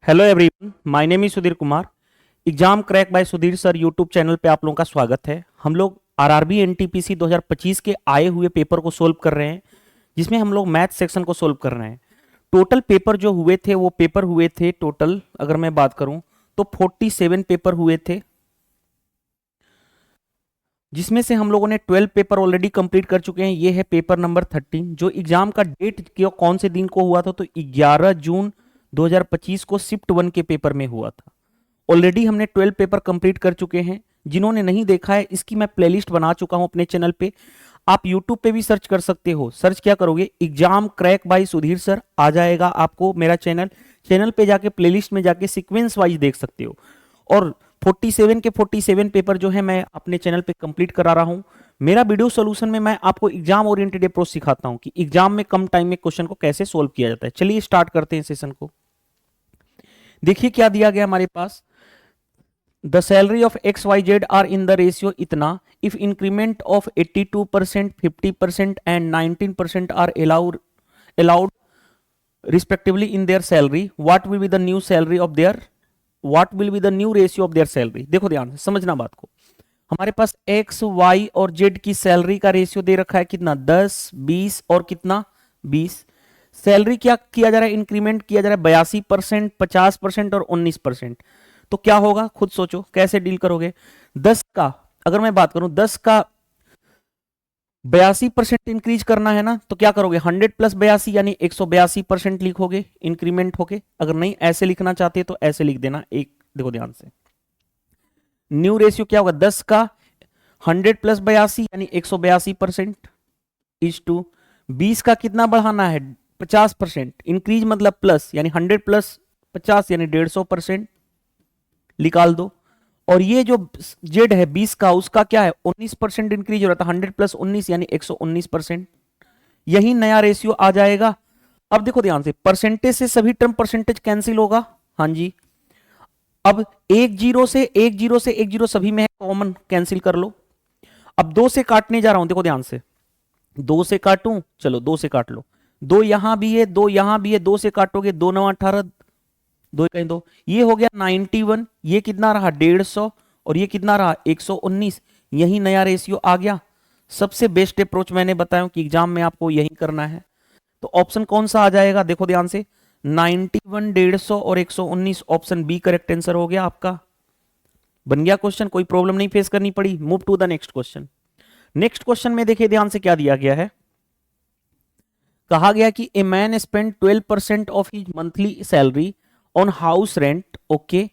Hello everyone, my name is Sudhir Kumar. Exam crack by Sudhir sir YouTube channel पे आप लोगों का स्वागत है। हम लोग आरआरबी एनटीपीसी 2025 के आए हुए पेपर को सोल्व कर रहे हैं, जिसमें हम लोग मैथ सेक्शन को सोल्व कर रहे हैं। टोटल पेपर जो हुए थे वो पेपर हुए थे टोटल, अगर मैं बात करूं तो 47 पेपर हुए थे, जिसमें से हम लोगों ने 12 पेपर ऑलरेडी कंप्लीट कर चुके हैं। ये है पेपर नंबर 13। जो एग्जाम का डेट कौन से दिन को हुआ था, तो 11 जून 2025 को शिफ्ट 1 के पेपर में हुआ था। ऑलरेडी हमने 12 पेपर कंप्लीट कर चुके हैं। जिन्होंने नहीं देखा है, इसकी मैं प्लेलिस्ट बना चुका हूं अपने चैनल पे। आप यूट्यूब पे भी सर्च कर सकते हो। सर्च क्या करोगे, exam crack by Sudhir sir, आ जाएगा आपको मेरा चैनल। चैनल पे जाके प्लेलिस्ट में जाके सीक्वेंस वाइज देख सकते हो। और 47 के 47 पेपर जो है मैं अपने चैनल पे कंप्लीट करा रहा हूं। मेरा वीडियो सोल्यूशन में मैं आपको एग्जाम ओरिएंटेड अप्रोच सिखाता हूं कि एग्जाम में कम टाइम में क्वेश्चन को कैसे सोल्व किया जाता है। चलिए स्टार्ट करते हैं सेशन को। देखिए क्या दिया गया हमारे पास। The salary of X Y Z are in the ratio इतना, if increment of 82%, 50% and 19% are allowed respectively in their salary, what will be the new salary of their, what will be the new ratio of their salary। देखो ध्यान से समझना बात को। हमारे पास x Y और Z की सैलरी का रेशियो दे रखा है कितना, 10, 20 और कितना 20। सैलरी क्या किया जा रहा है, इंक्रीमेंट किया जा रहा है 82%, 50% और 19%। तो क्या होगा खुद सोचो कैसे डील करोगे। 10 का अगर मैं बात करूं, 10 का 82% इंक्रीज करना है ना, तो क्या करोगे, 100 प्लस 82 यानी 182% लिखोगे इंक्रीमेंट होके। अगर नहीं ऐसे लिखना चाहते तो ऐसे लिख देना। एक देखो ध्यान से, न्यू रेशियो क्या होगा, 10 का 100 प्लस 82 यानी 182% इज टू 20 का कितना बढ़ाना है, 50%। इंक्रीज मतलब प्लस, यानी 100 प्लस 50 यानी 150% निकाल दो। और ये जो जेड है 20 का, उसका क्या है 19% इंक्रीज हो रहा था, 100 प्लस 19 यानी 119%। यही नया रेशियो आ जाएगा। अब देखो ध्यान से, परसेंटेज से सभी टर्म परसेंटेज कैंसिल होगा। हाँ जी। अब एक जीरो से एक जीरो से एक जीरो सभी में है कॉमन, कैंसिल कर लो। अब दो से काटने जा रहा हूं, देखो ध्यान से, दो से काटूं, चलो दो से काट लो। दो यहां भी है, दो यहां भी है, दो से काटोगे, दो नौ 18, दो कहीं दो, ये हो गया 91। ये कितना रहा 150 और ये कितना रहा 119। यही नया रेशियो आ गया। सबसे बेस्ट अप्रोच मैंने बताया कि एग्जाम में आपको यही करना है। तो ऑप्शन कौन सा आ जाएगा, देखो ध्यान से, 91, 150 और 119। ऑप्शन बी करेक्ट आंसर हो गया आपका। बन गया क्वेश्चन, कोई प्रॉब्लम नहीं फेस करनी पड़ी। Move to the next question. Next question में देखिए ध्यान से क्या दिया गया है। कहा गया कि a man spend 12% of his monthly salary on house rent, okay,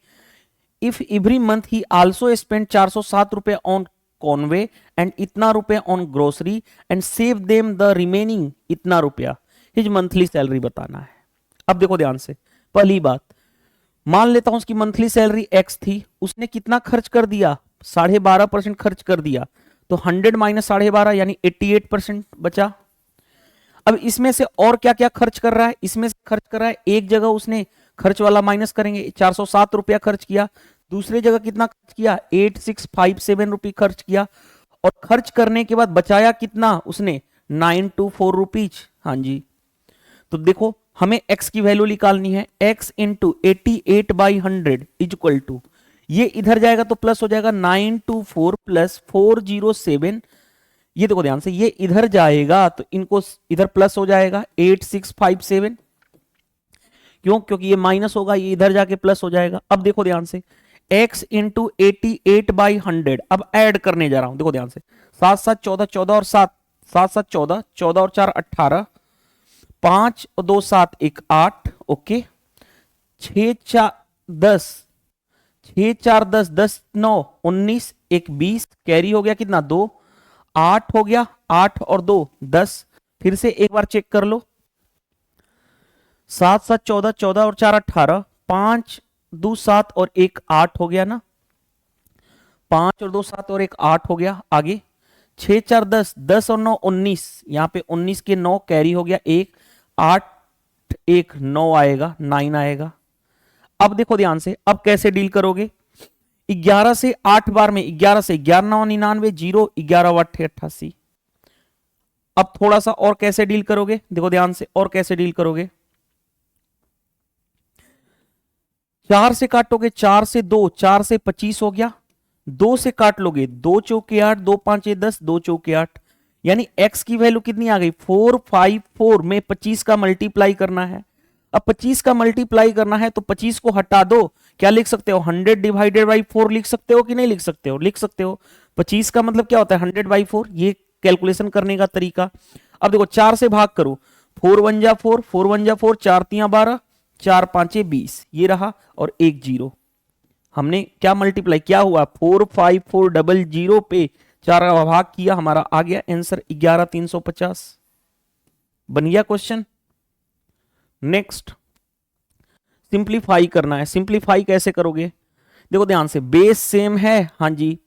if every month he also spend 407 रुपए ऑन कॉन्वे एंड इतना रुपए on grocery and save them the remaining इतना रुपया, हिज मंथली सैलरी बताना है। अब देखो ध्यान से, पहली बात, मान लेता हूं उसकी मंथली सैलरी एक्स थी, उसने कितना खर्च कर दिया, 12.5% खर्च कर दिया। तो 100 माइनस 12.5 यानी 88% बचा। अब इसमें से और क्या क्या खर्च कर रहा है, इसमें से खर्च कर रहा है, एक जगह उसने खर्च वाला माइनस करेंगे, 407 रुपया खर्च किया। दूसरी जगह कितना खर्च किया, 8657 रुपये खर्च किया। और खर्च करने के बाद बचाया कितना उसने, 924 रुपीज। हाँ जी। तो देखो हमें x की वैल्यू निकालनी है, x into 88/100 is equal to, ये इधर जाएगा तो प्लस हो जाएगा 924 प्लस 407। ये देखो ध्यान से, ये इधर जाएगा तो इनको इधर प्लस हो जाएगा 8657। क्यों, क्योंकि ये माइनस होगा, ये इधर जाके प्लस हो जाएगा। अब देखो ध्यान से, x इंटू 88/100, अब ऐड करने जा रहा हूं, देखो ध्यान से, 7 7 14, 14 और 7, 7 7 14, 14 और 4 18, 5 और 2 7 1 8, ओके, 6 4 10, 6 4 10, 10 9 19, 1 20, कैरी हो गया कितना 2, 8 हो गया, 8 और 2 10। फिर से एक बार चेक कर लो, 7 7 14, 14 और 4 18, 5 2 7 और 1 8 हो गया ना, 5 और 2 7 और 1 8 हो गया। आगे 6 4 10, 10 और 9 19, यहां पे 19 के 9 कैरी हो गया 1, 8 1 9 आएगा, 9 आएगा। अब देखो ध्यान से, अब कैसे डील करोगे, 11 से 8 बार में, 11 से 11 9 99, 0 11 8 88। अब थोड़ा सा और कैसे डील करोगे, देखो ध्यान से, और कैसे डील करोगे, 4 से काटोगे 4 से 2, 4 से 25 हो गया, 2 से काट लोगे 2 चौके 8, 2 5 10, 2 चौके 8, यानी x की वैल्यू कितनी आ गई 454 में 25 का मल्टीप्लाई करना है। अब 25 का मल्टीप्लाई करना है तो 25 को हटा दो, क्या लिख सकते हो 100 डिवाइडेड बाई 4 लिख सकते हो कि नहीं लिख सकते हो, लिख सकते हो। 25 का मतलब क्या होता है 100 बाई 4, ये कैलकुलेशन करने का तरीका। अब देखो 4 से भाग करो, 4 1 जा 4, 4 1 जा 4, 4 3 12, 4 5 20, ये रहा और एक जीरो। हमने क्या मल्टीप्लाई क्या हुआ 45400 पे 4 का भाग किया, हमारा आ गया आंसर 11350। बन गया क्वेश्चन। नेक्स्ट सिंप्लीफाई करना है। सिंप्लीफाई कैसे करोगे, देखो ध्यान से, बेस सेम है, हाँ जी,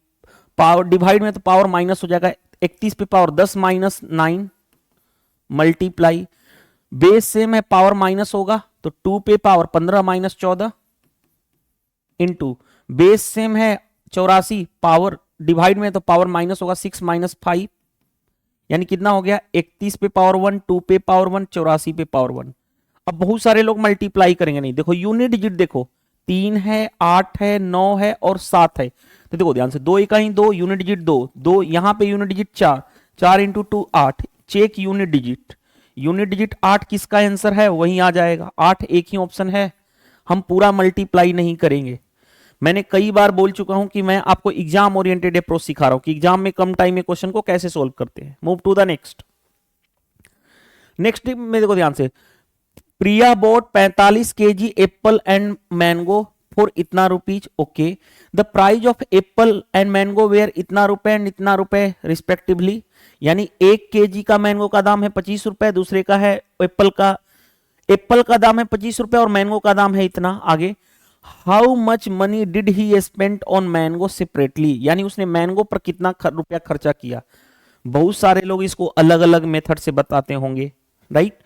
पावर डिवाइड में तो पावर माइनस हो जाएगा, 31 पे power 10 minus 9 multiply, base same है पावर माइनस होगा तो 2 पे power 15 minus 14 into base same है 84, पावर डिवाइड में तो पावर माइनस होगा 6 माइनस 5, यानी कितना हो गया 31 पे पावर 1, 2 पे पावर 1, 84 पे पावर 1। अब बहुत सारे लोग मल्टीप्लाई करेंगे, नहीं देखो यूनिट डिजिट देखो 3 है, 8 है, 9 है और 7 है, तो देखो ध्यान से 2 इकाई 2, यूनिट डिजिट 2, 2 यहां पे unit digit 4, 4 into 2 8, check unit digit, unit digit 8 किसका आंसर है वहीं आ जाएगा, 8 एक ही ऑप्शन है, हम पूरा मल्टीप्लाई नहीं करेंगे। मैंने कई बार बोल चुका हूं कि मैं आपको एग्जाम ओरिएंटेड अप्रोच सिखा रहा हूं कि एग्जाम में कम टाइम में क्वेश्चन को कैसे सोल्व करते हैं। Move to the next. Next में देखो ध्यान से, Priya bought 45 kg apple and mango for इतना rupees, okay, the price of apple and mango were इतना रुपए एंड इतना रुपए रिस्पेक्टिवली, यानी 1 केजी का मैंगो का दाम है 25 रुपए, दूसरे का है एप्पल का दाम है 25 रुपए और मैंगो का दाम है इतना। आगे, how much money did he spend on mango separately, यानी उसने मैंगो पर कितना रुपया खर्चा किया। बहुत सारे लोग इसको अलग अलग मेथड से बताते होंगे, राइट,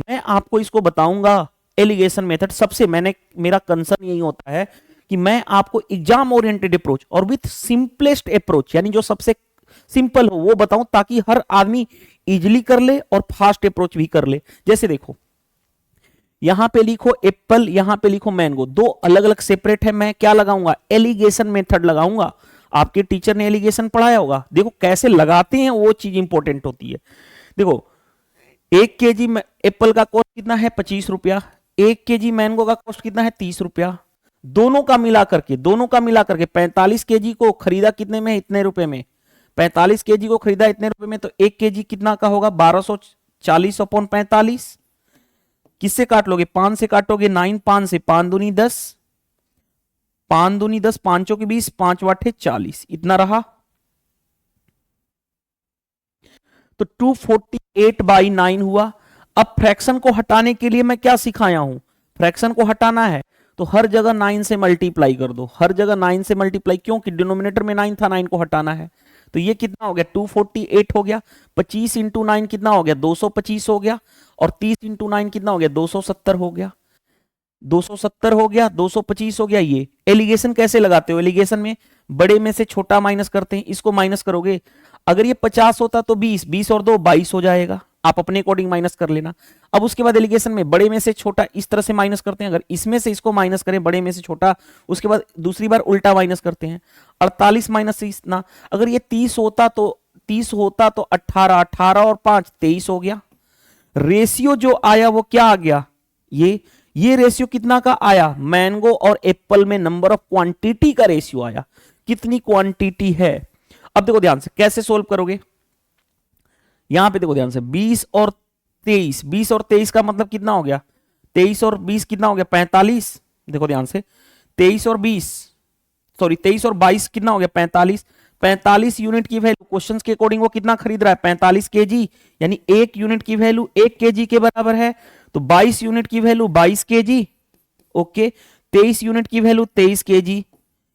मैं आपको इसको बताऊंगा एलिगेशन मेथड। सबसे मेरा कंसर्न यही होता है कि मैं आपको एग्जाम ओरिएंटेड अप्रोच और विथ सिंपलेस्ट अप्रोच, यानी जो सबसे सिंपल हो वो बताऊं ताकि हर आदमी इजीली कर ले और फास्ट अप्रोच भी कर ले। जैसे देखो यहां पे लिखो एप्पल, यहां पे लिखो मैंगो, दो अलग अलग सेपरेट है, मैं क्या लगाऊंगा एलिगेशन मेथड लगाऊंगा। आपके टीचर ने एलिगेशन पढ़ाया होगा, देखो कैसे लगाते हैं वो चीज इंपॉर्टेंट होती है। देखो 1 केजी एप्पल का कॉस्ट कितना है 25 रुपया, 1 केजी मैंगो का कॉस्ट कितना है 30 रुपया, दोनों का मिला करके 45 केजी को खरीदा कितने में, इतने रुपए में, 45 केजी को खरीदा इतने रुपए में, तो 1 केजी कितना का होगा 1240 अपॉन 45, किससे काट लोगे 5 से काटोगे 9, 5 से 5 दूनी 10, 5 दूनी 10, 5 की 20, 5 वाटे 40, इतना रहा। तो 248/9 हुआ। अब फ्रैक्शन को हटाने के लिए मैं क्या सिखाया हूं, फ्रैक्शन को हटाना है तो हर जगह 9 से मल्टीप्लाई कर दो, हर जगह 9 से मल्टीप्लाई, क्योंकि डिनोमिनेटर में 9 था, 9 को हटाना है। तो ये कितना हो गया 248 हो गया, 25 इंटू 9 कितना हो गया 225 हो गया, और 30 इंटू 9 कितना हो गया 270 हो गया, 270 हो गया, 225 हो गया। ये एलिगेशन कैसे लगाते हो, एलिगेशन में बड़े में से छोटा माइनस करते हैं, इसको माइनस करोगे, अगर ये 50 होता तो 20, 20 और 2 22 हो जाएगा, आप अपने अकॉर्डिंग माइनस कर लेना। अब उसके बाद एलिगेशन में बड़े में से छोटा इस तरह से माइनस करते हैं, अगर इसमें से इसको माइनस करें बड़े में से छोटा, उसके बाद दूसरी बार उल्टा माइनस करते हैं, 48 माइनस से इतना, अगर ये 30 होता तो 18, 18 और 5 23 हो गया। रेशियो जो आया वो क्या आ गया, ये रेशियो कितना का आया, मैंगो और एप्पल में नंबर ऑफ क्वांटिटी का रेशियो आया, कितनी क्वांटिटी है। अब देखो ध्यान से कैसे सोल्व करोगे, यहां पे देखो ध्यान से 20 और 23, 20 और 23 का मतलब कितना हो गया 23 और 20 कितना हो गया 45, देखो ध्यान से 23 और 22 कितना हो गया 45, 45 यूनिट की वैल्यू क्वेश्चंस के अकॉर्डिंग वो कितना खरीद रहा है 45 केजी, यानी 1 यूनिट की वैल्यू 1 केजी के बराबर है, तो 22 यूनिट की वैल्यू 22 केजी, ओके, 23 यूनिट की वैल्यू 23 केजी,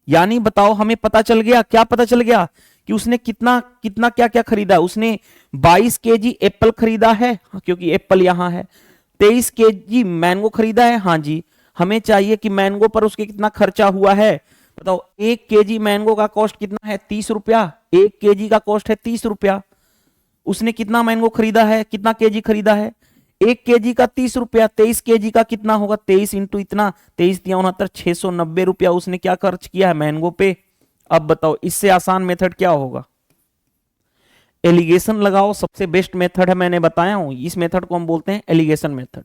यानी बताओ हमें पता चल गया, क्या पता चल गया कि उसने कितना क्या क्या खरीदा, उसने 22 केजी एप्पल खरीदा है क्योंकि एप्पल यहां है, 23 केजी मैंगो खरीदा है, हाँ जी, हमें चाहिए कि मैंगो पर उसके कितना खर्चा हुआ है, बताओ 1 केजी मैंगो का कॉस्ट कितना है 30 रुपया, 1 केजी का कॉस्ट है 30 रुपया, उसने कितना मैंगो खरीदा है, कितना केजी खरीदा है 1 kg का 30 रुपया, 23 kg का कितना होगा, 23 इंटू इतना, 23×3 = 690 रुपया उसने क्या खर्च किया है मैंगो पे। अब बताओ इससे आसान मेथड क्या होगा, एलिगेशन लगाओ, सबसे बेस्ट मेथड है, मैंने बताया हूं इस मेथड को हम बोलते हैं एलिगेशन मेथड।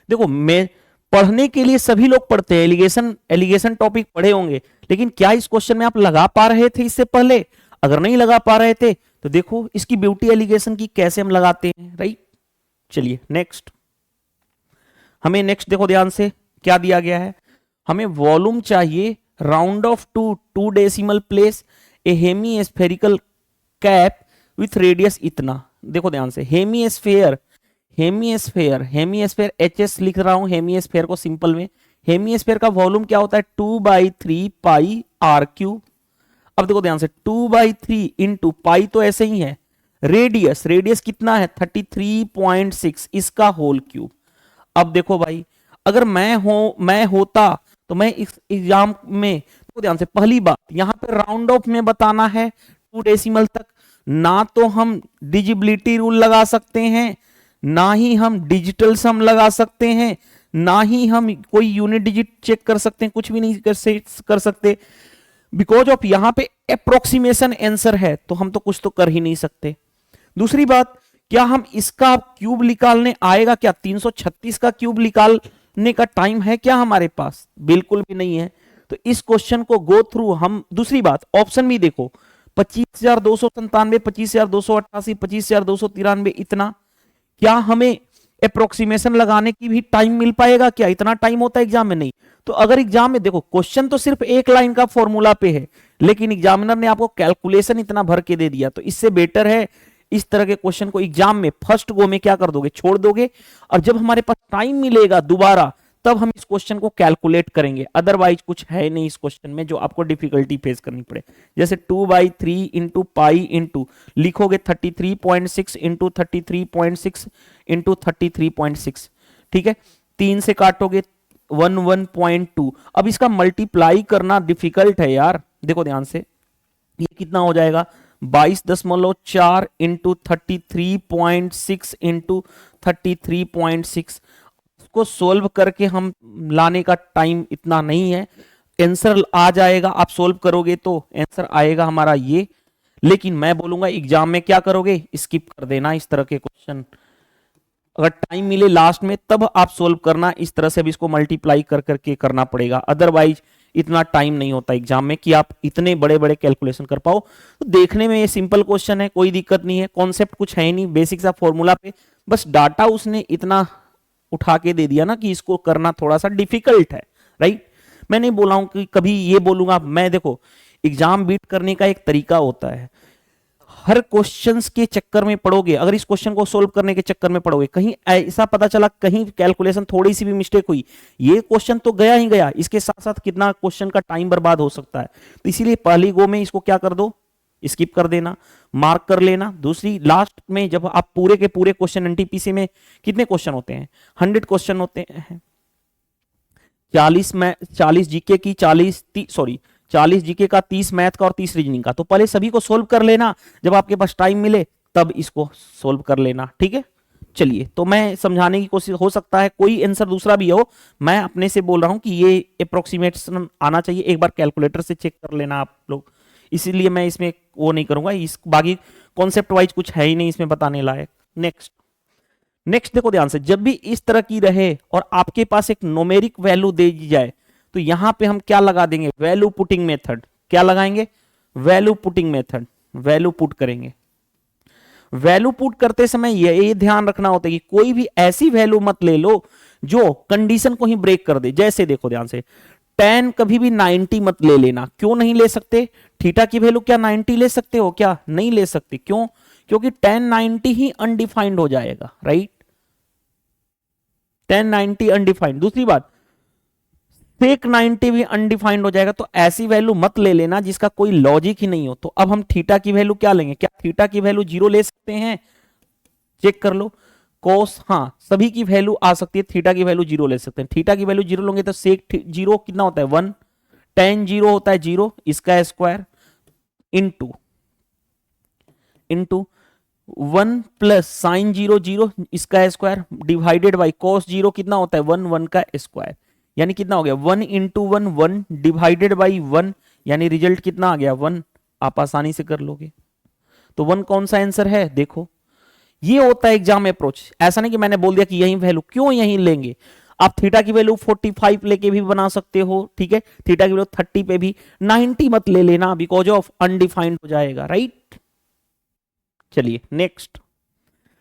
देखो मैं पढ़ने के लिए सभी लोग पढ़ते हैं, एलिगेशन एलिगेशन टॉपिक पढ़े होंगे, लेकिन क्या इस क्वेश्चन में आप लगा पा रहे थे इससे पहले? अगर नहीं लगा पा रहे थे तो देखो इसकी ब्यूटी एलिगेशन की कैसे हम लगाते हैं, राइट। चलिए नेक्स्ट, हमें नेक्स्ट देखो ध्यान से क्या दिया गया है, हमें वॉल्यूम चाहिए, round off to decimal place, a hemispherical cap with radius इतना। देखो ध्यान से, हेमी स्फेयर एच लिख रहा हूं, हेमी स्फेयर को सिंपल में, हेमी स्फेयर का वॉल्यूम क्या होता है 2/3 पाई आर क्यूब। अब देखो ध्यान से 2/3 इंटू पाई तो ऐसे ही है, रेडियस कितना है 33.6 इसका होल क्यूब। अब देखो भाई अगर मैं होता तो मैं इस एग्जाम में, तो ध्यान से पहली बात यहां पे राउंड ऑफ में बताना है 2 डेसिमल तक, ना तो हम डिजिबिलिटी रूल लगा सकते हैं, ना ही हम डिजिटल सम लगा सकते हैं, ना ही हम कोई यूनिट डिजिट चेक कर सकते हैं, कुछ भी नहीं कर सकते, बिकॉज ऑफ यहां पे अप्रोक्सीमेशन आंसर है, तो हम तो कुछ तो कर ही नहीं सकते। दूसरी बात, क्या हम इसका क्यूब निकालने आएगा क्या, 336 का क्यूब निकालने का टाइम है क्या हमारे पास? बिल्कुल भी नहीं है। तो इस क्वेश्चन को गो थ्रू हम, दूसरी बात ऑप्शन भी देखो, 25,297, 25,288, 25,293 इतना, क्या हमें अप्रोक्सीमेशन लगाने की भी टाइम मिल पाएगा क्या? इतना टाइम होता है एग्जाम में? नहीं। तो अगर एग्जाम में देखो क्वेश्चन तो सिर्फ एक लाइन का फॉर्मूला पे है, लेकिन एग्जामिनर ने आपको कैलकुलेशन इतना भर के दे दिया, तो इससे बेटर है इस तरह के क्वेश्चन को एग्जाम में फर्स्ट गो में क्या कर दोगे, छोड़ दोगे, और जब हमारे पास टाइम मिलेगा दोबारा तब हम इस क्वेश्चन को कैलकुलेट करेंगे। अदरवाइज कुछ है नहीं इस क्वेश्चन में जो आपको डिफिकल्टी फेस करनी पड़े। जैसे 2/3 इंटू पाई इंटू लिखोगे 33.6 इंटू 33.6 इंटू 33.6, ठीक है, 3 से काटोगे 11.2। अब इसका मल्टीप्लाई करना डिफिकल्ट है यार, देखो ध्यान से, ये कितना हो जाएगा 22.4 इंटू 33.6 इंटू 33.6। को सोल्व करके हम लाने का टाइम इतना नहीं है, आंसर आ जाएगा, आप सोल्व करोगे तो आंसर आएगा हमारा ये। लेकिन मैं बोलूंगा एग्जाम में क्या करोगे, स्किप कर देना इस तरह के क्वेश्चन, अगर टाइम मिले लास्ट में तब आप सोल्व करना, इस तरह से अब इसको मल्टीप्लाई कर करके करना पड़ेगा, अदरवाइज इतना टाइम नहीं होता एग्जाम में कि आप इतने बड़े बड़े कैलकुलेशन कर पाओ। तो देखने में ये सिंपल क्वेश्चन है, कोई दिक्कत नहीं है, कॉन्सेप्ट कुछ है नहीं, बेसिक सा फॉर्मूला पे बस डाटा उसने इतना उठा के दे दिया ना कि इसको करना थोड़ा सा डिफिकल्ट है, राइट। मैं नहीं बोला हूं कि कभी ये बोलूंगा मैं, देखो एग्जाम बीट करने का एक तरीका होता है, हर क्वेश्चंस के चक्कर में पढ़ोगे, अगर इस क्वेश्चन को सोल्व करने के चक्कर में पढ़ोगे, कहीं ऐसा पता चला कहीं कैलकुलेशन थोड़ी सी भी मिस्टेक हुई, ये क्वेश्चन तो गया ही गया, इसके साथ साथ कितना क्वेश्चन का टाइम बर्बाद हो सकता है। तो इसीलिए पहली गो में इसको क्या कर दो, स्किप कर देना, मार्क कर लेना। दूसरी लास्ट में जब आप पूरे के पूरे क्वेश्चन, एनटीपीसी में कितने क्वेश्चन होते हैं, 100 क्वेश्चन होते हैं, 40 जीके की, 40 जीके का, 30 मैथ का और 30 रीजनिंग का। तो पहले सभी को सोल्व कर लेना, जब आपके पास टाइम मिले तब इसको सोल्व कर लेना, ठीक है। चलिए, तो मैं समझाने की कोशिश, हो सकता है कोई आंसर दूसरा भी हो, मैं अपने से बोल रहा हूं कि ये अप्रोक्सीमेशन आना चाहिए, एक बार कैलकुलेटर से चेक कर लेना आप लोग, इसीलिए मैं इसमें वो नहीं करूंगा, इस बाकी कॉन्सेप्ट वाइज कुछ है ही नहीं इसमें बताने लायक। नेक्स्ट देखो ध्यान से, जब भी इस तरह की रहे और आपके पास एक न्यूमेरिक वैल्यू दे दी जाए, तो यहां पे हम क्या लगा देंगे, वैल्यू पुटिंग मेथड। क्या लगाएंगे, value putting method, value put करेंगे। वैल्यू पुट करते समय ये ध्यान रखना होता है कि कोई भी ऐसी वैल्यू मत ले लो जो कंडीशन को ही ब्रेक कर दे। जैसे देखो ध्यान से, tan कभी भी 90 मत ले लेना। क्यों नहीं ले सकते, थीटा की वैल्यू क्या 90 ले सकते हो क्या, नहीं ले सकते। क्यों, क्योंकि tan 90 ही अनडिफाइंड हो जाएगा, राइट, tan 90 अनडिफाइंड। दूसरी बात, sec 90 भी अनडिफाइंड हो जाएगा। तो ऐसी वैल्यू मत ले लेना जिसका कोई लॉजिक ही नहीं हो। तो अब हम थीटा की वैल्यू क्या लेंगे, क्या थीटा की वैल्यू 0 ले सकते हैं, चेक कर लो। कोस, हाँ सभी की वैल्यू आ सकती है, थीटा की वैल्यू 0 ले सकते हैं। थीटा की वैल्यू 0 लोगे तो सेक 0 कितना होता है 1, tan 0 होता है 0, इसका स्क्वायर इंटू 1 प्लस साइन 0 0 इसका स्क्वायर डिवाइडेड बाई कॉस 0 कितना होता है 1 1 का स्क्वायर, यानी कितना हो गया 1 इंटू 1 1 डिवाइडेड बाई 1, यानी रिजल्ट कितना आ गया 1। आप आसानी से कर लोगे। तो 1 कौन सा आंसर है देखो, ये होता है एग्जाम अप्रोच। ऐसा नहीं कि मैंने बोल दिया कि यही वैल्यू, क्यों यही लेंगे। आप थीटा की वैल्यू 45 लेके भी बना सकते हो, ठीक है, थीटा की वैल्यू 30 पे भी, 90 मत ले लेना बिकॉज ऑफ अनडिफाइंड हो जाएगा, राइट। चलिए नेक्स्ट,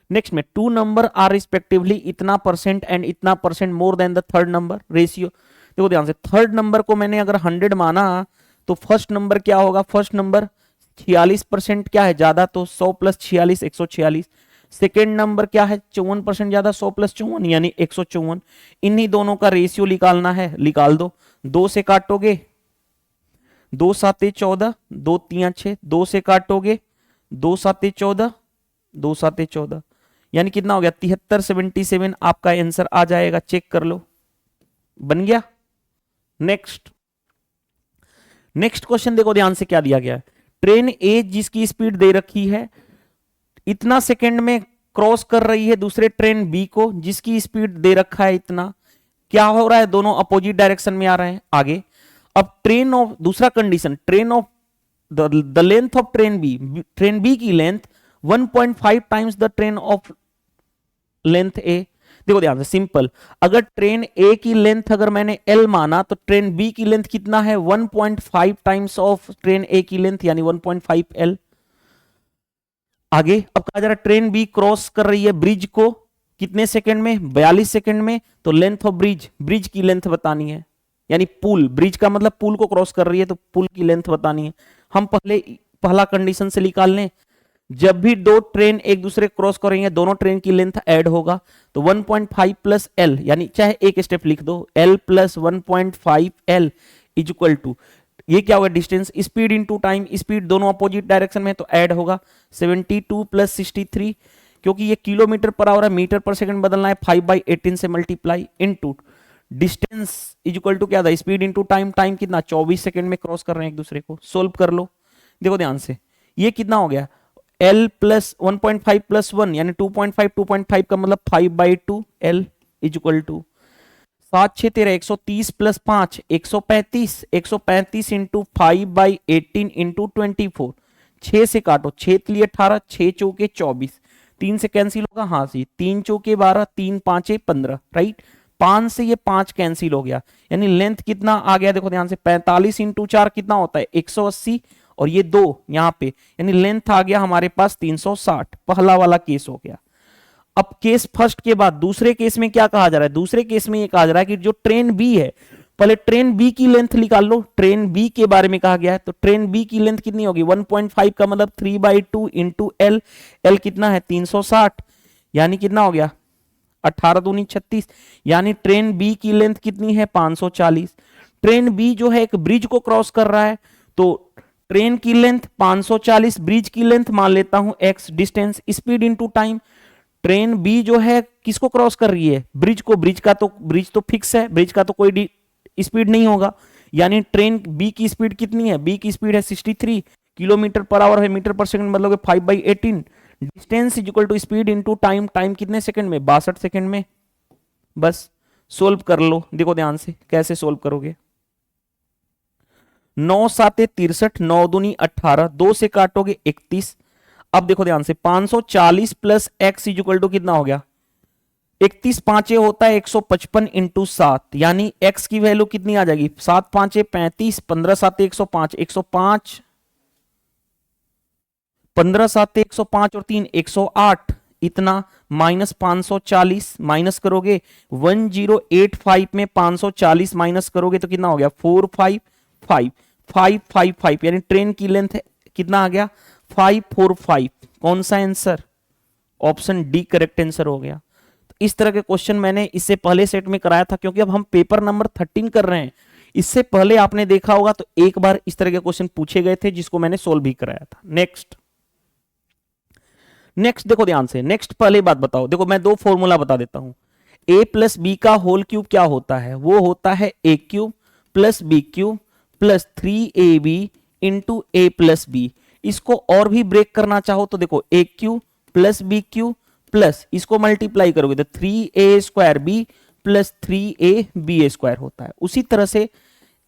नेक्स्ट में 2 नंबर आर रिस्पेक्टिवली इतना परसेंट एंड इतना percent more than the third number ratio. देखो ध्यान से, थर्ड नंबर को मैंने अगर 100 माना तो फर्स्ट नंबर क्या होगा, फर्स्ट नंबर 46% क्या है ज्यादा, तो 100 प्लस 46 146। सेकेंड नंबर क्या है 54% ज्यादा, 100 प्लस 54 यानी 154। इन्हीं दोनों का रेशियो निकालना है, निकाल दो। 2 से काटोगे 2 साते 14, 2 3 6, 2 से काटोगे 2 साते 14, 2 साते 14, यानी कितना हो गया 73 77 आपका आंसर आ जाएगा। चेक कर लो, बन गया। नेक्स्ट, नेक्स्ट क्वेश्चन देखो ध्यान से क्या दिया गया है। ट्रेन ए जिसकी स्पीड दे रखी है इतना सेकंड में क्रॉस कर रही है दूसरे ट्रेन बी को जिसकी स्पीड दे रखा है इतना। क्या हो रहा है, दोनों अपोजिट डायरेक्शन में आ रहे हैं आगे। अब ट्रेन ऑफ, दूसरा condition, train of the length of train B की length 1.5 times the train of length A. देखो ध्यान से, सिंपल, अगर ट्रेन ए की लेंथ अगर मैंने एल माना तो ट्रेन बी की लेंथ कितना है 1.5 टाइम्स ऑफ ट्रेन ए की लेंथ यानी 1.5 एल। आगे अब कहा जा रहा है ट्रेन बी क्रॉस कर रही है ब्रिज को कितने सेकंड में, 42 सेकंड में। तो लेंथ ऑफ ब्रिज, ब्रिज की लेंथ बतानी है, यानी पुल, ब्रिज का मतलब पुल को क्रॉस कर रही है तो पुल की लेंथ बतानी है। हम पहला कंडीशन से निकाल लें, जब भी दो ट्रेन एक दूसरे क्रॉस करेंगे दोनों ट्रेन की लेंथ ऐड होगा, तो 1.5 प्लस एल, यानी चाहे एक स्टेप लिख दो, L plus 1.5 L is equal to, ये क्या होगा distance, speed into time, speed दोनों अपोजिट डायरेक्शन में तो ऐड होगा 72 प्लस 63, क्योंकि ये किलोमीटर पर आवर है, मीटर पर सेकंड बदलना है, 5/18 से multiply into distance is equal to क्या था, स्पीड इनटू टाइम, टाइम कितना 24 सेकंड में क्रॉस कर रहे हैं एक दूसरे को। सोल्व कर लो, देखो ध्यान से, ये कितना हो गया L प्लस 1.5 प्लस 1 यानी 2.5, 2.5 का मतलब 5/2 L is equal to 7 6 13 130 plus 5 135, 135 into 5/18 into 24। 6 से काटो, 6 लिए 18, 6 चौके 24, 3 से कैंसिल होगा, हाँ जी 3 चौके 12, 3 5 15, राइट। 5 से ये 5 कैंसिल हो गया, यानी लेंथ कितना आ गया देखो ध्यान से, 45 इंटू 4 कितना होता है 180, और ये 2 यहाँ पे, यानी लेंथ आ गया हमारे पास 360। पहला वाला केस हो गया। अब केस फर्स्ट के बाद दूसरे केस में क्या कहा जा रहा है, दूसरे केस में ये कहा जा रहा है कि जो ट्रेन बी है, पहले ट्रेन बी की लेंथ निकाल लो, ट्रेन बी के बारे में कहा गया है, तो ट्रेन बी की लेंथ कितनी होगी 1.5 का मतलब 3/2 इंटू एल, एल कितना है 360, यानी कितना हो गया 18 दूनी 36, यानी ट्रेन बी की लेंथ कितनी है 540। ट्रेन बी जो है एक ब्रिज को क्रॉस कर रहा है, तो ट्रेन की लेंथ 540, ब्रिज की लेंथ मान लेता हूं x, distance, speed into time. Train B जो है किसको क्रॉस कर रही है, ब्रिज को, ब्रिज तो फिक्स है, ब्रिज का तो कोई स्पीड नहीं होगा, यानी ट्रेन बी की स्पीड कितनी है, बी की स्पीड है 63 किलोमीटर पर आवर है, मीटर पर सेकंड मतलब 5/18। Distance is equal to speed into time, time कितने सेकंड में 62 सेकंड में। बस सोल्व कर लो, देखो ध्यान से कैसे सोल्व करोगे। 9 7 63, 9 दूनी 18, 2 से काटोगे 31। अब देखो ध्यान से 540 plus x is equal to कितना हो गया, 31 5 होता है 155 इंटू 7, यानी x की वैल्यू कितनी आ जाएगी 7 5 35, 15 7 105, 105, 15 7 105 और 3 108, इतना माइनस 540 माइनस करोगे 1085 में 540 माइनस करोगे तो कितना हो गया 455, यानी ट्रेन की लेंथ कितना आ गया 545। कौन सा answer, option D correct answer हो गया। तो इस तरह के क्वेश्चन मैंने इससे पहले सेट में कराया था, क्योंकि अब हम पेपर नंबर 13 कर रहे हैं। इससे पहले आपने देखा होगा तो एक बार इस तरह के क्वेश्चन पूछे गए थे जिसको मैंने सोल्व भी कराया था। नेक्स्ट, नेक्स्ट देखो ध्यान से, नेक्स्ट पहले बात बताओ, देखो मैं दो फॉर्मूला बता देता हूं। a प्लस बी का होल क्यूब क्या होता है, वो होता है a cube plus B cube plus 3ab into a plus B. इसको और भी ब्रेक करना चाहो तो देखो a cube plus B cube plus इसको मल्टीप्लाई करोगे तो 3a² प्लस 3ab² होता है। उसी तरह से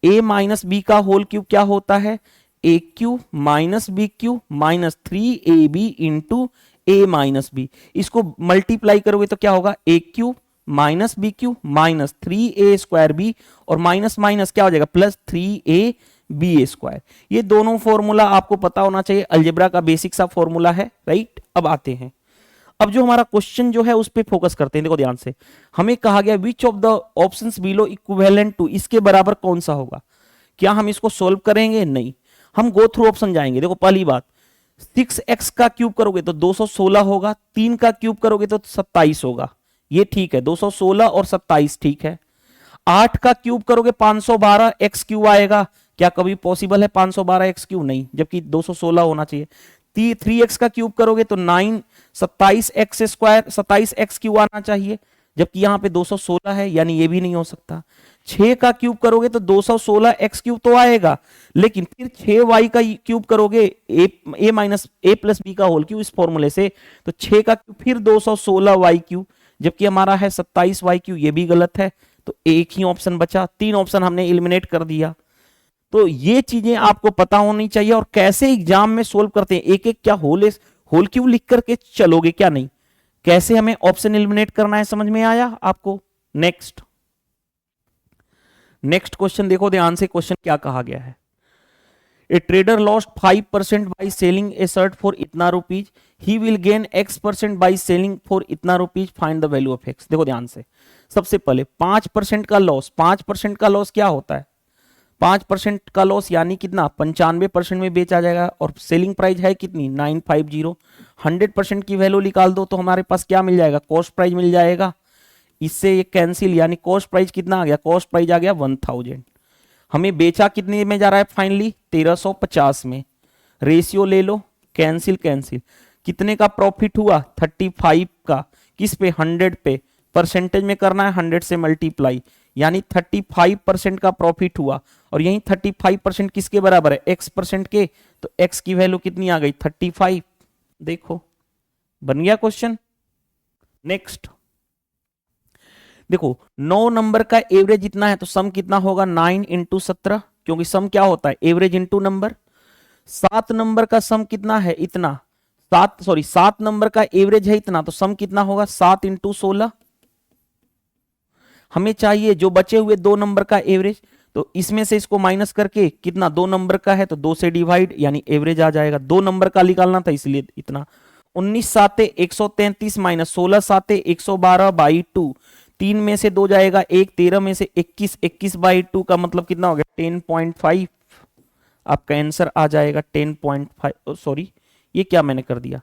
a माइनस बी का होल क्यूब क्या होता है, a³ minus b³ minus 3ab into a minus B. इसको मल्टीप्लाई करोगे तो क्या होगा, a³ minus b³ minus 3a²b और माइनस माइनस क्या हो जाएगा प्लस 3ab²। ये दोनों फॉर्मूला आपको पता होना चाहिए, अलजेब्रा का बेसिक सा फॉर्मूला है, राइट। अब आते हैं, अब जो हमारा क्वेश्चन जो है उस पे फोकस करते हैं। देखो ध्यान से, हमें कहा गया which of the options below equivalent to, इसके बराबर कौन सा होगा। क्या हम इसको सोल्व करेंगे, नहीं, हम गो थ्रू ऑप्शन जाएंगे। देखो पहली बात, 6x का क्यूब करोगे तो 216 होगा, 3 का क्यूब करोगे तो 27 होगा, ये ठीक है, 216 और 27 ठीक है। 8 का क्यूब करोगे 512 एक्स क्यू आएगा, क्या कभी पॉसिबल है 512 एक्स क्यू, नहीं, जबकि 216 होना चाहिए। 3x का क्यूब करोगे तो 9 27x² 27x क्यू आना चाहिए, जबकि यहां पे 216 है, यानी ये भी नहीं हो सकता। 6 का क्यूब करोगे तो 216x क्यूब तो आएगा, लेकिन फिर 6y का क्यूब करोगे a minus a plus B का होल क्यूब इस फॉर्मूले से, तो 6 का क्यूब फिर 216y क्यूब, जबकि हमारा है 27y क्यूब, ये भी गलत है। तो एक ही ऑप्शन बचा, 3 ऑप्शन हमने एलिमिनेट कर दिया। तो ये चीजें आपको पता होनी चाहिए, और कैसे एग्जाम में सोल्व करते हैं, एक एक क्या होल क्यों लिख करके चलोगे क्या, नहीं, कैसे हमें ऑप्शन एलिमिनेट करना है, समझ में आया आपको। नेक्स्ट क्वेश्चन देखो ध्यान से, क्वेश्चन क्या कहा गया है। A trader lost 5% by selling a shirt for इतना rupees, he will gain x% by selling for इतना rupees, find the value of x। देखो ध्यान से, सबसे पहले 5% का लॉस, 5% का लॉस क्या होता है, 5% का लॉस यानी कितना, 95% में बेचा जाएगा, और सेलिंग प्राइस है कितनी 950। 100% की वैल्यू निकाल दो तो हमारे पास क्या मिल जाएगा, कॉस्ट प्राइस मिल जाएगा। इससे ये कैंसिल, यानी कॉस्ट प्राइस कितना आ गया, कॉस्ट प्राइस आ गया 1000। हमें बेचा कितने में जा रहा है फाइनली, 1350 में। रेशियो ले लो, कैंसिल कैंसिल, कितने का प्रॉफिट हुआ 35 का, किस पे 100 पे, परसेंटेज में करना है 100 से मल्टीप्लाई, यानी 35% का प्रॉफिट हुआ। और यही 35% किसके बराबर है, x% के, तो x की वैल्यू कितनी आ गई 35। देखो बन गया क्वेश्चन। नेक्स्ट देखो 9 नंबर का एवरेज इतना है तो सम कितना होगा 9 इंटू 17, क्योंकि सम क्या होता है एवरेज इंटू नंबर। 7 नंबर का सम कितना है इतना, 7 नंबर का एवरेज है इतना, तो सम कितना होगा 7 इंटू 16। हमें चाहिए जो बचे हुए 2 नंबर का एवरेज, तो इसमें से इसको माइनस करके कितना 2 नंबर का है तो 2 से डिवाइड, यानी एवरेज आ जाएगा। 2 नंबर का निकालना था इसलिए इतना। 19 साते 133 माइनस 16 साते 112 बाई 2, 3 में से 2 जाएगा 1, 13 में से 21, 21 बाई 2 का मतलब कितना हो गया 10.5। आपका आंसर आ जाएगा 10.5। सॉरी ये क्या मैंने कर दिया,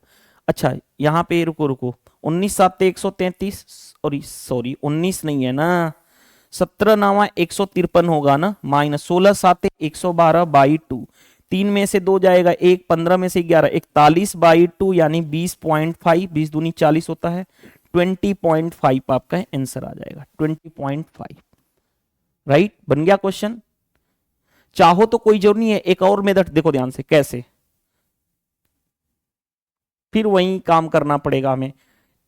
अच्छा यहाँ पे रुको 19 साते 133, सॉरी 19 नहीं है ना, 17 नावा 153 होगा ना, माइनस 16 साते 112 बाई 2, 3 में से 2 जाएगा 1, 15 में से 11 41 बाई 2, यानी 20.5, 20 दूनी 40 होता है, 20.5 आपका आंसर आ जाएगा 20.5। राइट, बन गया क्वेश्चन। चाहो तो कोई जरूर नहीं है, एक और मेथड देखो ध्यान से कैसे, फिर वही काम करना पड़ेगा हमें।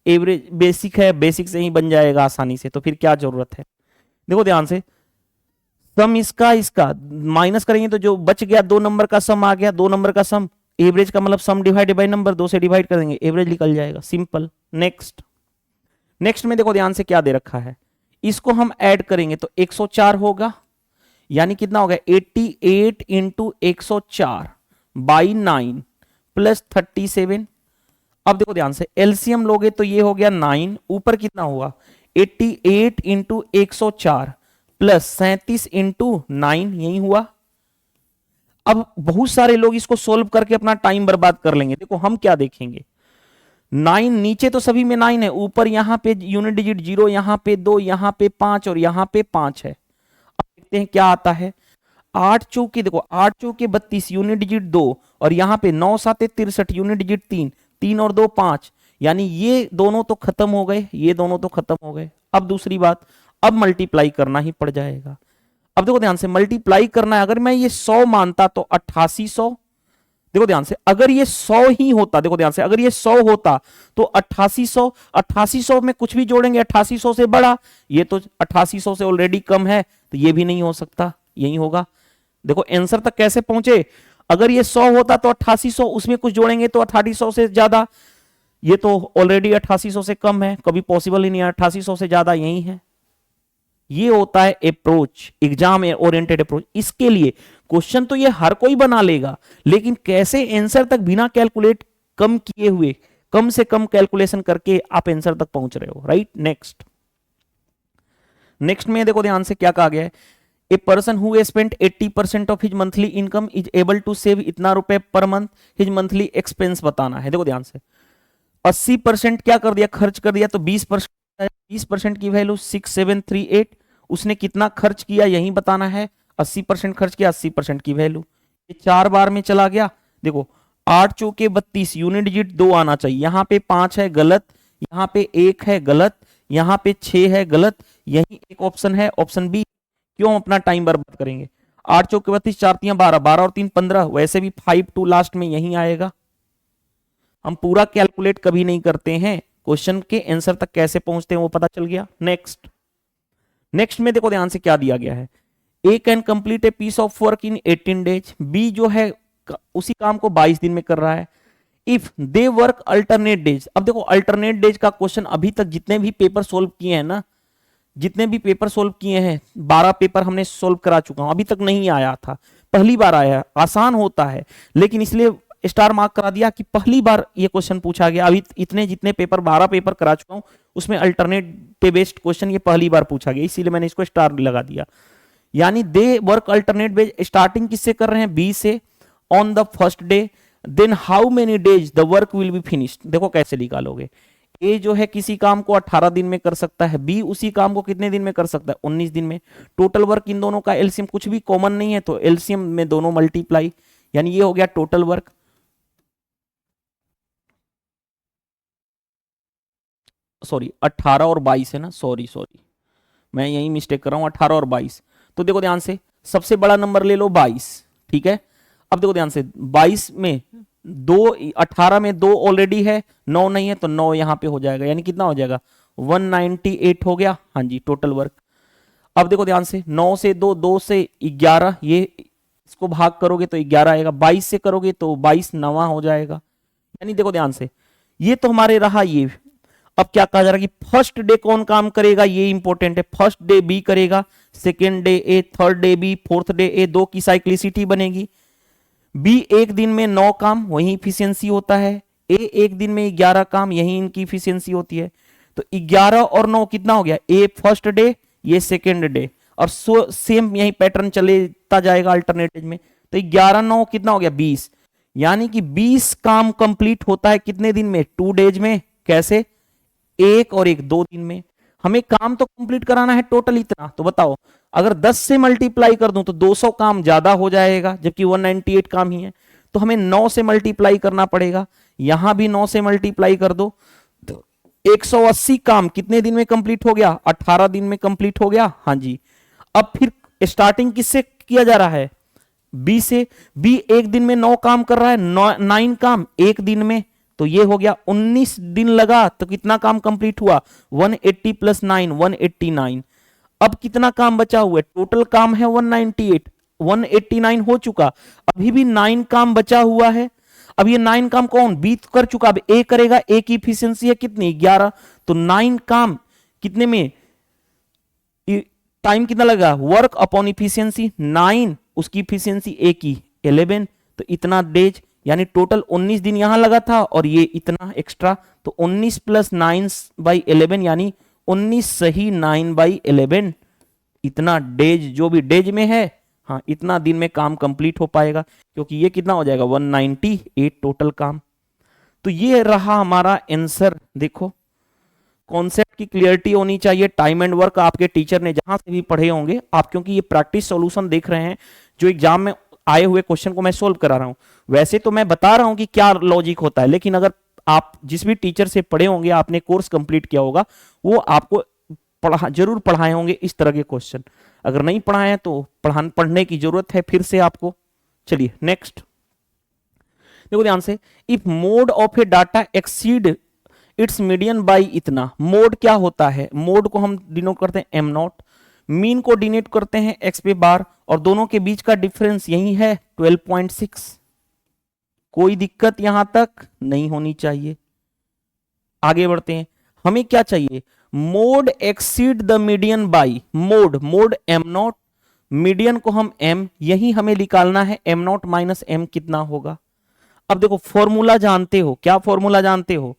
एवरेज बेसिक है, बेसिक से ही बन जाएगा आसानी से, तो फिर क्या जरूरत है। देखो ध्यान से, सम इसका माइनस करेंगे तो जो बच गया 2 नंबर का सम आ गया, 2 नंबर का सम, एवरेज का मतलब सम डिवाइडेड बाय नंबर, 2 से डिवाइड कर देंगे एवरेज निकल जाएगा, सिंपल। नेक्स्ट में देखो ध्यान से क्या दे रखा है, इसको हम ऐड करेंगे तो 104 होगा, यानी कितना होगा 88 इंटू 104 बाई 9 प्लस 37। अब देखो ध्यान से एलसीएम लोगे तो ये हो गया 9, ऊपर कितना हुआ 88 इंटू 104 प्लस 37 इंटू 9, यही हुआ। अब बहुत सारे लोग इसको सोल्व करके अपना टाइम बर्बाद कर लेंगे। देखो हम क्या देखेंगे, 9 नीचे तो सभी में 9 है, ऊपर यहां पे यूनिट डिजिट 0, यहां पे 2, यहां पे 5 और यहां पे 5 है। अब देखते हैं क्या आता है। 8 चौके देखो 8 चौके 32, यूनिट डिजिट 2, और यहां पे 9 साते 63, यूनिट डिजिट 3, 3 और 2 5, यानी ये दोनों तो खत्म हो गए, ये दोनों तो खत्म हो गए। अब दूसरी बात, अब मल्टीप्लाई करना ही पड़ जाएगा। अब देखो ध्यान से मल्टीप्लाई करना है, अगर मैं ये 100 मानता तो 8800 देखो ध्यान से, अगर ये 100 ही होता, देखो ध्यान से, अगर ये 100 होता तो 8800 में कुछ भी जोड़ेंगे 8800 से बड़ा, ये तो 8800 से ऑलरेडी कम है, तो ये भी नहीं हो सकता, यही होगा। देखो आंसर तक कैसे पहुंचे, अगर ये 100 होता तो 8800, उसमें कुछ जोड़ेंगे तो 8800 से ज्यादा, ये तो ऑलरेडी 8800 से कम है, कभी पॉसिबल ही नहीं है, 8800 से ज्यादा यही है। ये होता है अप्रोच, एग्जाम ओरिएंटेड अप्रोच। इसके लिए क्वेश्चन तो ये हर कोई बना लेगा, लेकिन कैसे आंसर तक बिना कैलकुलेट कम किए हुए, कम से कम कैलकुलेशन करके आप आंसर तक पहुंच रहे हो, राइट। नेक्स्ट में देखो ध्यान से क्या कहा गया है, a person who spent 80% of his monthly income is able to save इतना रुपए per month, his monthly expense बताना है। देखो ध्यान से, 80% क्या कर दिया, खर्च कर दिया, तो 20% की वैल्यू 6738, उसने कितना खर्च किया यही बताना है, 80% खर्च किया, 80% की वैल्यू, ये 4 बार में चला गया। देखो 8 चौके 32, यूनिट डिजिट 2 आना चाहिए, यहां पे 5 है गलत, यहां पे 1 है गलत, यहां पे 6 है गलत, यही एक ऑप्शन है, ऑप्शन बी। क्यों अपना टाइम बर्बाद करेंगे, 8 चौके 32, 4 3 12, 12 और 3 15, वैसे भी 5 2 लास्ट में यही आएगा। हम पूरा कैलकुलेट कभी नहीं करते हैं, क्वेश्चन के आंसर तक कैसे पहुंचते हैं वो पता चल गया। नेक्स्ट में देखो ध्यान से क्या दिया गया है, A can complete a piece of work in 18 days, B जो है उसी काम को 22 दिन में कर रहा है। If they work alternate days, अब देखो अल्टरनेट डेज का क्वेश्चन अभी तक जितने भी पेपर सोल्व किए हैं ना, जितने भी पेपर सोल्व किए हैं, 12 पेपर हमने सोल्व करा चुका हूं, अभी तक नहीं आया था, पहली बार आया। आसान होता है लेकिन इसलिए स्टार मार्क करा दिया कि पहली बार ये क्वेश्चन पूछा गया। अभी इतने जितने पेपर 12 पेपर करा चुका हूं उसमें अल्टरनेट पे बेस्ड क्वेश्चन ये पहली बार पूछा गया, इसीलिए मैंने इसको स्टार लगा दिया। यानी they work alternate base, starting किससे कर रहे हैं, बी से, on the first day, then how many days the work will be finished. देखो कैसे निकालोगे, ए जो है किसी काम को 18 दिन में कर सकता है, बी उसी काम को कितने दिन में कर सकता है, 19 दिन में। टोटल वर्क इन दोनों का एलसीएम कुछ भी कॉमन नहीं है तो एलसीएम में दोनों मल्टीप्लाई, यानी ये हो गया टोटल वर्क। सॉरी 18 और 22 है ना, सॉरी मैं यही मिस्टेक कर रहा हूं, 18 और 22। तो देखो ध्यान से, सबसे बड़ा नंबर ले लो 22, ठीक है। अब देखो ध्यान से, 22 में 2, 18 में 2 ऑलरेडी है, 9 नहीं है तो 9 यहां पे हो जाएगा, यानी कितना हो जाएगा 198 हो गया, हाँ जी टोटल वर्क। अब देखो ध्यान से, 9 से 2, 2 से 11, ये इसको भाग करोगे तो 11 आएगा, 22 से करोगे तो 22 9 हो जाएगा। यानी देखो ध्यान से, ये तो हमारे रहा ये। अब क्या कहा जा रहा है कि फर्स्ट डे कौन काम करेगा, ये इंपॉर्टेंट है। फर्स्ट डे बी करेगा, second day A, third day B, fourth day A, 2 की साइक्लिसिटी बनेगी। बी एक दिन में 9 काम, वही इफिशियंसी होता है। ए एक दिन में 11 काम, यही इनकी इफिशियंसी होती है। तो 11 और 9 कितना हो गया, ए फर्स्ट डे, ये सेकेंड डे, और सेम यही पैटर्न चलेता जाएगा अल्टरनेटिव में। तो 11 9 कितना हो गया 20, यानी कि 20 काम कंप्लीट होता है कितने दिन में, 2 डेज में। कैसे, 1 और 1 2 दिन में। हमें काम तो कंप्लीट कराना है टोटल इतना, तो बताओ अगर 10 से मल्टीप्लाई कर दूं तो 200 काम ज्यादा हो जाएगा, जबकि 198 काम ही है। तो हमें 9 से मल्टीप्लाई करना पड़ेगा, यहां भी 9 से मल्टीप्लाई कर दो तो 180 काम कितने दिन में कंप्लीट हो गया, 18 दिन में कंप्लीट हो गया, हाँ जी। अब फिर स्टार्टिंग किससे किया जा रहा है, बी से। बी एक दिन में 9 काम कर रहा है, 9 काम एक दिन में, तो ये हो गया 19 दिन लगा, तो कितना काम कंप्लीट हुआ 180 प्लस 9 189। अब कितना काम बचा हुआ है, टोटल काम है 198, 189 हो चुका, अभी भी 9 काम बचा हुआ है। अब ये 9 काम कौन, बी कर चुका, अब ए करेगा। ए की इफिशियंसी है कितनी 11, तो 9 काम कितने में, टाइम कितना लगा, वर्क अपॉन इफिशियंसी 9, उसकी इफिशियंसी ए की 11, तो इतना डेज, यानी टोटल 19 दिन यहां लगा था और ये इतना एक्स्ट्रा, तो 19 प्लस 9/11 यानी 19 सही 9/11, इतना डेज जो भी डेज में है, हाँ इतना दिन में काम कंप्लीट हो पाएगा, क्योंकि ये कितना हो जाएगा 198 टोटल काम। तो ये रहा हमारा आंसर। देखो कॉन्सेप्ट की क्लियरिटी होनी चाहिए, टाइम एंड वर्क आपके टीचर ने जहां से भी पढ़े होंगे आप, क्योंकि ये प्रैक्टिस सॉल्यूशन देख रहे हैं, जो एग्जाम में आए हुए क्वेश्चन को मैं सोल्व करा रहा हूं। वैसे तो मैं बता रहा हूं कि क्या लॉजिक होता है, लेकिन अगर आप जिस भी टीचर से पढ़े होंगे, आपने कोर्स कंप्लीट किया होगा, वो आपको जरूर पढ़ाए होंगे इस तरह के क्वेश्चन। अगर नहीं पढ़ाए हैं तो पढ़ने की जरूरत है फिर से आपको। चलिए नेक्स्ट देखो ध्यान से, if mode of A data exceed it's median by इतना, मोड क्या होता है, मोड को हम डिनोट करते हैं एम नॉट, मीन को डिनोट करते हैं एक्स पे बार, और दोनों के बीच का डिफरेंस यही है 12.6। कोई दिक्कत यहां तक नहीं होनी चाहिए। आगे बढ़ते हैं, हमें क्या चाहिए, mode exceed the median by, mode am not, median को हम एम, यही हमें निकालना है, एम नॉट माइनस एम कितना होगा। अब देखो फॉर्मूला जानते हो, क्या फॉर्मूला जानते हो,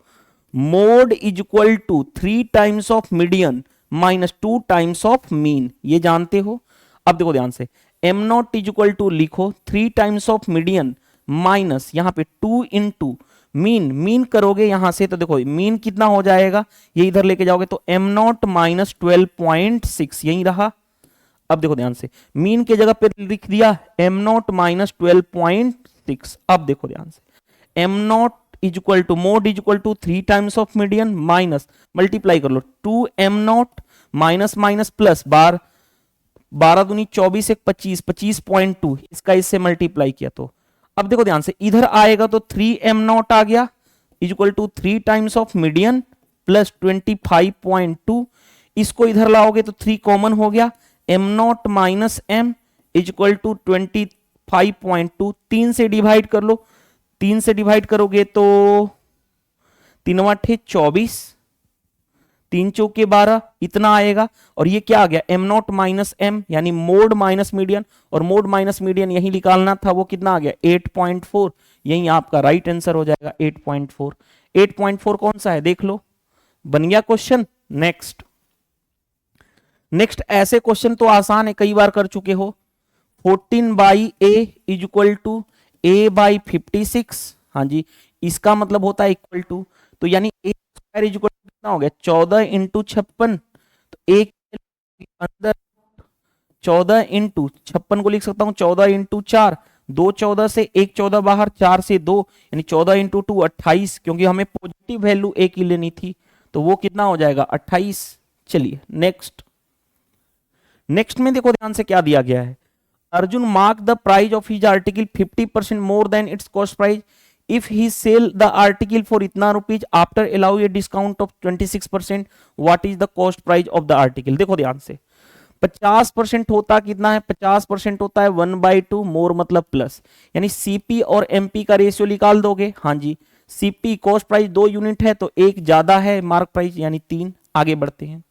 mode is equal to 3 times of median minus 2 times of mean, ये जानते हो। अब देखो ध्यान से, M not is equal to लिखो 3 टाइम्स ऑफ मीडियन माइनस यहां पे 2 इंटू मीन, मीन करोगे यहां से तो देखो मीन कितना हो जाएगा, ये इधर लेके जाओगे तो एम नॉट माइनस 12.6 यही रहा। अब देखो ध्यान से, मीन के जगह पे लिख दिया एम नॉट माइनस 12.6। अब देखो ध्यान से, M not is equal to mode is equal to 3 times of median minus, multiply कर लो 2 M not minus minus plus bar, 12 दूनी 24 एक 25, 25.2, इसका इससे मल्टीप्लाई किया तो अब देखो ध्यान से, इधर आएगा तो 3 एम नॉट आ गया is equal to 3 times of median plus 25.2, इसको इधर लाओगे तो 3 कॉमन हो गया, M not minus M is equal to 25.2, 3 से डिवाइड कर लो, 3 से डिवाइड करोगे तो 3 अठे 24, 3 चौके 12 इतना आएगा, और ये क्या आ गया एम नॉट माइनस एम यानी मोड माइनस मीडियन, और मोड माइनस मीडियन यही निकालना था, वो कितना आ गया 8.4, यही आपका राइट आंसर हो जाएगा 8.4। 8.4 कौन सा है देख लो, बन गया क्वेश्चन। नेक्स्ट ऐसे क्वेश्चन तो आसान है, कई बार कर चुके हो। 14 by A is equal to A by 56, हाँ जी, इसका मतलब होता है इक्वल टू, तो यानी ए स्क्वायर इज इक्वल टू कितना हो गया 14 इंटू 56, तो एक अंदर 14 इंटू 56 को लिख सकता हूं 14 इंटू 4, 2 14 से 1 14 बाहर, 4 से 2 यानी 14 इंटू 2 28, क्योंकि हमें पॉजिटिव वैल्यू ए की लेनी थी, तो वो कितना हो जाएगा 28। चलिए नेक्स्ट में देखो ध्यान से क्या दिया गया है, Arjun mark the price of his article 50% more than its cost price if he sell the article for इतना rupees after allow a discount of 26%, what is the cost price of the article. देखो ध्यान से, 50% होता कितना है, 50% होता है 1/2, मोर मतलब प्लस, यानी सीपी और एमपी का रेशियो निकाल दोगे, हाँ जी, सीपी कॉस्ट प्राइस 2 यूनिट है तो एक ज्यादा है मार्क प्राइस यानी 3। आगे बढ़ते हैं,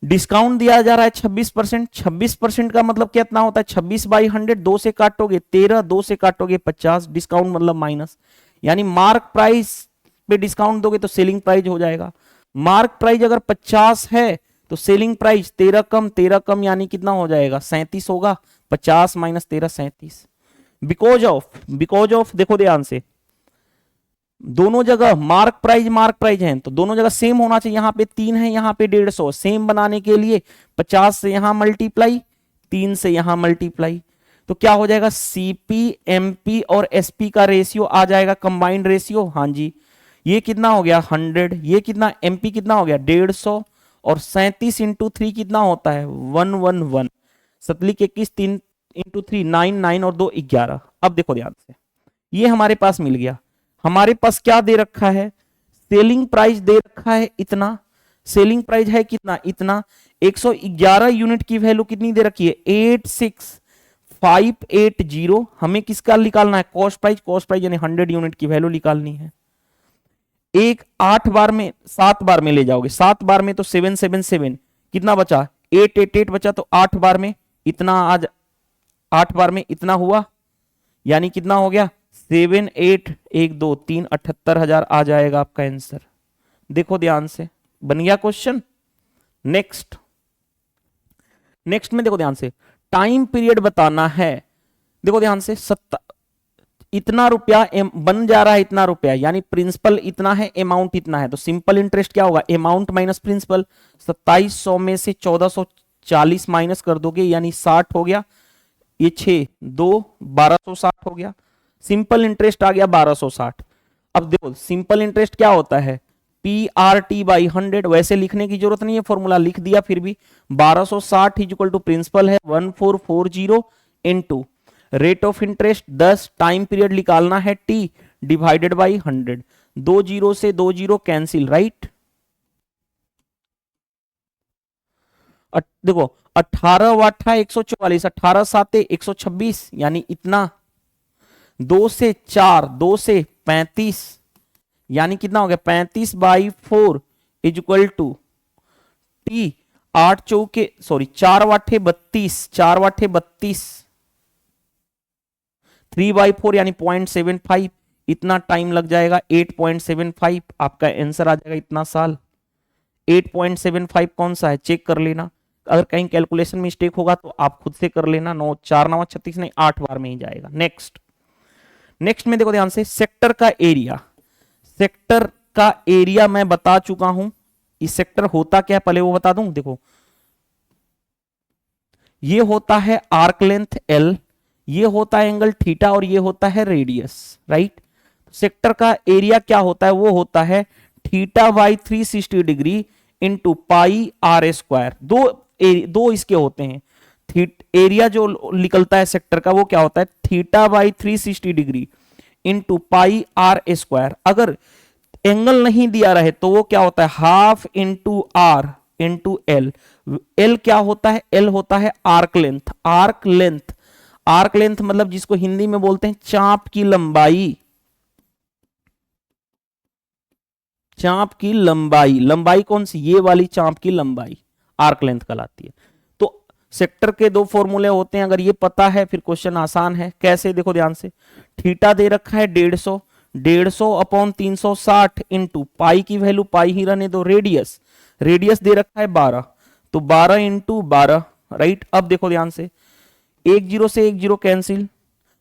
डिस्काउंट दिया जा रहा है 26%, 26% का मतलब कितना होता है 26/100, 2 से काटोगे 13, 2 से काटोगे 50, डिस्काउंट मतलब माइनस, यानी मार्क प्राइस पे डिस्काउंट दोगे तो सेलिंग प्राइस हो जाएगा। मार्क प्राइस अगर 50 है तो सेलिंग प्राइस 13 कम यानी कितना हो जाएगा 37 होगा, 50 माइनस 13 37। बिकॉज ऑफ देखो ध्यान से, दोनों जगह मार्क प्राइस है तो दोनों जगह सेम होना चाहिए, यहां पे 3 है यहां पे 150, सेम बनाने के लिए 50 से यहां मल्टीप्लाई, 3 से यहां मल्टीप्लाई, तो क्या हो जाएगा सीपी एमपी और एसपी का रेशियो आ जाएगा कंबाइंड रेशियो, हाँ जी, ये कितना हो गया 100, ये कितना एमपी कितना हो गया 150, और 37 इंटू 3 कितना होता है 111, 21 3 इंटू 3 9 9 और 2 11। अब देखो ध्यान से, ये हमारे पास मिल गया, हमारे पास क्या दे रखा है, सेलिंग प्राइस दे रखा है इतना, सेलिंग प्राइस है कितना इतना, 111 यूनिट की वैल्यू कितनी दे रखी है 86580, हमें किसका निकालना है कॉस्ट प्राइस यानी 100 यूनिट की वैल्यू निकालनी है। एक 8 बार में 7 बार में ले जाओगे, 7 बार में तो 777 कितना बचा 888 बचा, तो 8 बार में इतना, आज 8 बार में इतना हुआ, यानी कितना हो गया 7 8 1 2 3 78,000 आ जाएगा आपका आंसर। देखो ध्यान से, बन गया क्वेश्चन। नेक्स्ट में देखो ध्यान से, टाइम पीरियड बताना है, देखो ध्यान से, इतना रुपया बन जा रहा है, इतना रुपया यानी प्रिंसिपल इतना है, अमाउंट इतना है, तो सिंपल इंटरेस्ट क्या होगा अमाउंट माइनस प्रिंसिपल, 2700 में से 1440 माइनस कर दोगे यानी 60 हो गया, ये 6 2 1260 हो गया, सिंपल इंटरेस्ट आ गया 1260। अब देखो सिंपल इंटरेस्ट क्या होता है PRT/100, वैसे लिखने की जरूरत नहीं है, फॉर्मूला लिख दिया, फिर भी 1260 इज इक्वल टू प्रिंसिपल है 1440 into rate of interest 10, time period निकालना है t डिवाइडेड बाई 100, 2 जीरो से 2 जीरो कैंसिल, राइट। देखो 18 वाट 144, 18 साते 126 यानी इतना, 2 से 4, 2 से 35 यानी कितना हो गया 35/4 इज इक्वल टू टी 8 चौके सॉरी 4 वाटे 32, 4 वाटे 32, 3/4 यानी 0.75, इतना टाइम लग जाएगा 8.75, आपका आंसर आ जाएगा इतना साल। 8.75 कौन सा है चेक कर लेना, अगर कहीं कैलकुलेशन मिस्टेक होगा तो आप खुद से कर लेना। 9 4 9 36 नहीं 8 बार में ही जाएगा। नेक्स्ट में देखो ध्यान से, सेक्टर का एरिया। सेक्टर का एरिया मैं बता चुका हूं, इस सेक्टर होता क्या है पहले वो बता दूं। देखो ये होता है आर्क लेंथ L, ये होता है एंगल थीटा और ये होता है रेडियस, राइट। सेक्टर का एरिया क्या होता है, वो होता है theta by 360 degree into pi R square. दो इसके होते हैं, एरिया जो निकलता है सेक्टर का वो क्या होता है theta by 360 degree into pi R square. अगर एंगल नहीं दिया रहे तो वो क्या होता है half into R into L. L क्या होता है, एल होता है आर्क लेंथ। आर्क लेंथ मतलब जिसको हिंदी में बोलते हैं चाप की लंबाई। चाप की लंबाई, लंबाई कौन सी, ये वाली चाप की लंबाई आर्क लेंथ कहलाती है। तो सेक्टर के दो फॉर्मूले होते हैं, अगर ये पता है फिर क्वेश्चन आसान है। कैसे, देखो ध्यान से, थीटा दे रखा है 150, 150 अपॉन 360 इंटू पाई की वैल्यू पाई ही रहने दो, रेडियस दे रखा है 12, तो 12 इंटू 12, राइट। अब देखो ध्यान से, 1 0 से 1 0 कैंसिल,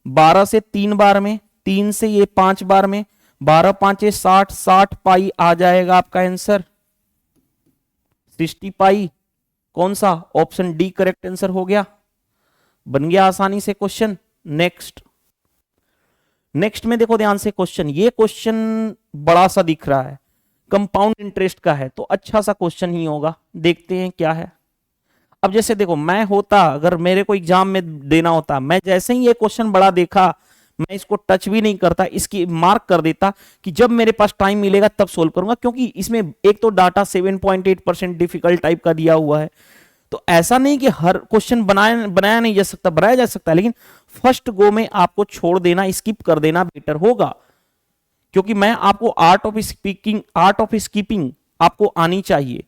12 से 3 बार में, 3 से ये 5 बार में, 12 5 60, 60 पाई आ जाएगा आपका आंसर 60 पाई। कौन सा, ऑप्शन डी करेक्ट आंसर हो गया, बन गया आसानी से क्वेश्चन। नेक्स्ट में देखो ध्यान से क्वेश्चन, ये क्वेश्चन बड़ा सा दिख रहा है, कंपाउंड इंटरेस्ट का है, तो अच्छा सा क्वेश्चन ही होगा। देखते हैं क्या है। अब जैसे देखो, मैं होता, अगर मेरे को एग्जाम में देना होता, मैं जैसे ही ये क्वेश्चन बड़ा देखा मैं इसको टच भी नहीं करता, इसकी मार्क कर देता कि जब मेरे पास टाइम मिलेगा तब सोल्व करूंगा, क्योंकि इसमें एक तो डाटा 7.8% डिफिकल्ट टाइप का दिया हुआ है। तो ऐसा नहीं कि हर क्वेश्चन बनाया नहीं जा सकता, बनाया जा सकता है, लेकिन फर्स्ट गो में आपको छोड़ देना, स्किप कर देना बेटर होगा, क्योंकि मैं आपको आर्ट ऑफ स्कीपिंग आपको आनी चाहिए,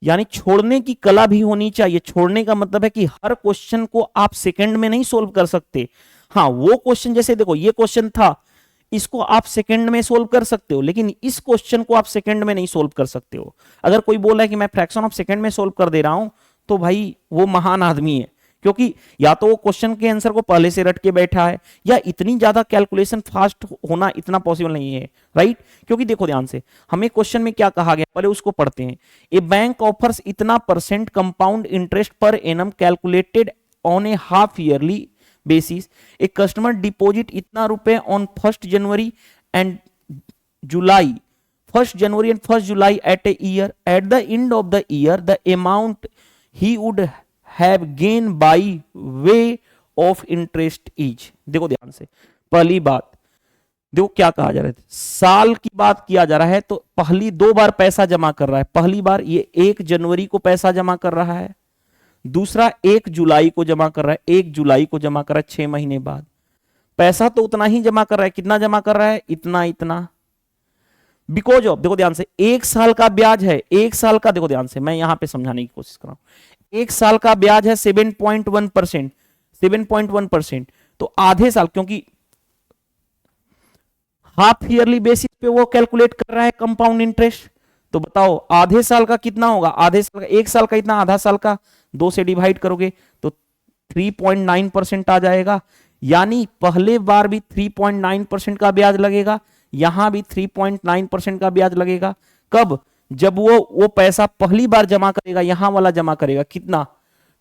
यानी छोड़ने की कला भी होनी चाहिए। छोड़ने का मतलब है कि हर क्वेश्चन को आप सेकंड में नहीं सोल्व कर सकते। हाँ, वो क्वेश्चन जैसे देखो ये क्वेश्चन था, इसको आप सेकंड में सोल्व कर सकते हो, लेकिन इस क्वेश्चन को आप सेकंड में नहीं सोल्व कर सकते हो। अगर कोई बोल रहा है कि मैं फ्रैक्शन ऑफ सेकंड में सोल्व कर दे रहा हूं, तो भाई वो महान आदमी है, क्योंकि या तो वो क्वेश्चन के आंसर को पहले से रट के बैठा है, या इतनी ज्यादा कैलकुलेशन फास्ट होना इतना पॉसिबल नहीं है, राइट। क्योंकि देखो ध्यान से, हमें क्वेश्चन में क्या कहा गया, पहले उसको पढ़ते हैं। ए बैंक ऑफर्स इतना % compound interest per annum calculated on a half yearly basis. A customer deposit इतना रुपए on 1 January and July, 1 January and 1 July at a year. At the end of the year the amount he would have gained by way of interest each। देखो ध्यान से, पहली बात देखो क्या कहा जा रहा है, साल की बात किया जा रहा है, तो पहली 2 बार पैसा जमा कर रहा है। पहली बार ये 1 जनवरी को पैसा जमा कर रहा है, दूसरा 1 जुलाई को जमा कर रहा है, 1 जुलाई को जमा कर रहा है 6 महीने बाद। पैसा तो उतना ही जमा कर रहा है, कितना जमा कर रहा है, इतना। बिकॉज ऑफ, देखो ध्यान से, 1 साल का ब्याज है, 1 साल का, देखो ध्यान से मैं यहां पे समझाने की कोशिश कर रहा हूं। 1 साल का ब्याज है 7.1%, 7.1%, तो आधे साल, क्योंकि हाफ ईयरली बेसिस पे वो कैलकुलेट कर रहा है कंपाउंड इंटरेस्ट, तो बताओ आधे साल का कितना होगा, आधे साल का, 1 साल का इतना, आधा साल का 2 से डिवाइड करोगे तो 3.9% आ जाएगा। यानी पहले बार भी 3.9% का ब्याज लगेगा, यहां भी 3.9% का ब्याज लगेगा। कब, जब वो पैसा पहली बार जमा करेगा, यहां वाला जमा करेगा, कितना,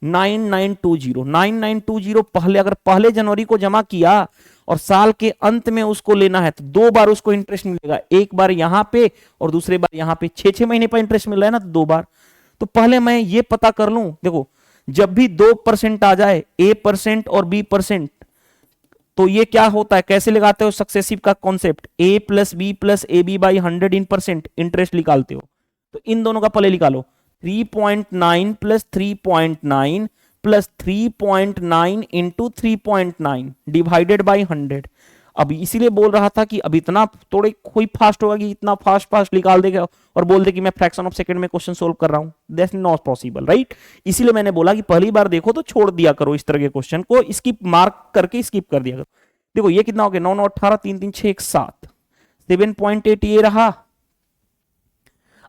9920 पहले, अगर पहले जनवरी को जमा किया और साल के अंत में उसको लेना है तो 2 बार उसको इंटरेस्ट मिलेगा, एक बार यहां पे और दूसरे बार यहां पे। 6 महीने पर इंटरेस्ट मिल रहा है ना, तो 2 बार। तो पहले मैं ये पता कर लूं, देखो जब भी 2% आ जाए, A% और B%, तो ये क्या होता है, कैसे लगाते हो सक्सेसिव का concept, a plus B plus A B by 100 इन परसेंट इंटरेस्ट निकालते हो। तो इन दोनों का पहले निकालो, 3.9 plus 3.9 plus 3.9 into 3.9 divided by 100। अब इसीलिए बोल रहा था कि अब इतना थोड़े कोई फास्ट होगा कि इतना फास्ट फास्ट निकाल देगा और बोल दे कि मैं फ्रैक्शन ऑफ सेकंड में क्वेश्चन सोल्व कर रहा हूं, दैट्स नॉट पॉसिबल, राइट। इसीलिए मैंने बोला कि पहली बार देखो तो छोड़ दिया करो इस तरह के क्वेश्चन को, स्किप मार्क करके स्किप कर दिया करो। देखो ये कितना हो गया, 9 9 18 3 3 6 1 7, 7.8 ये रहा।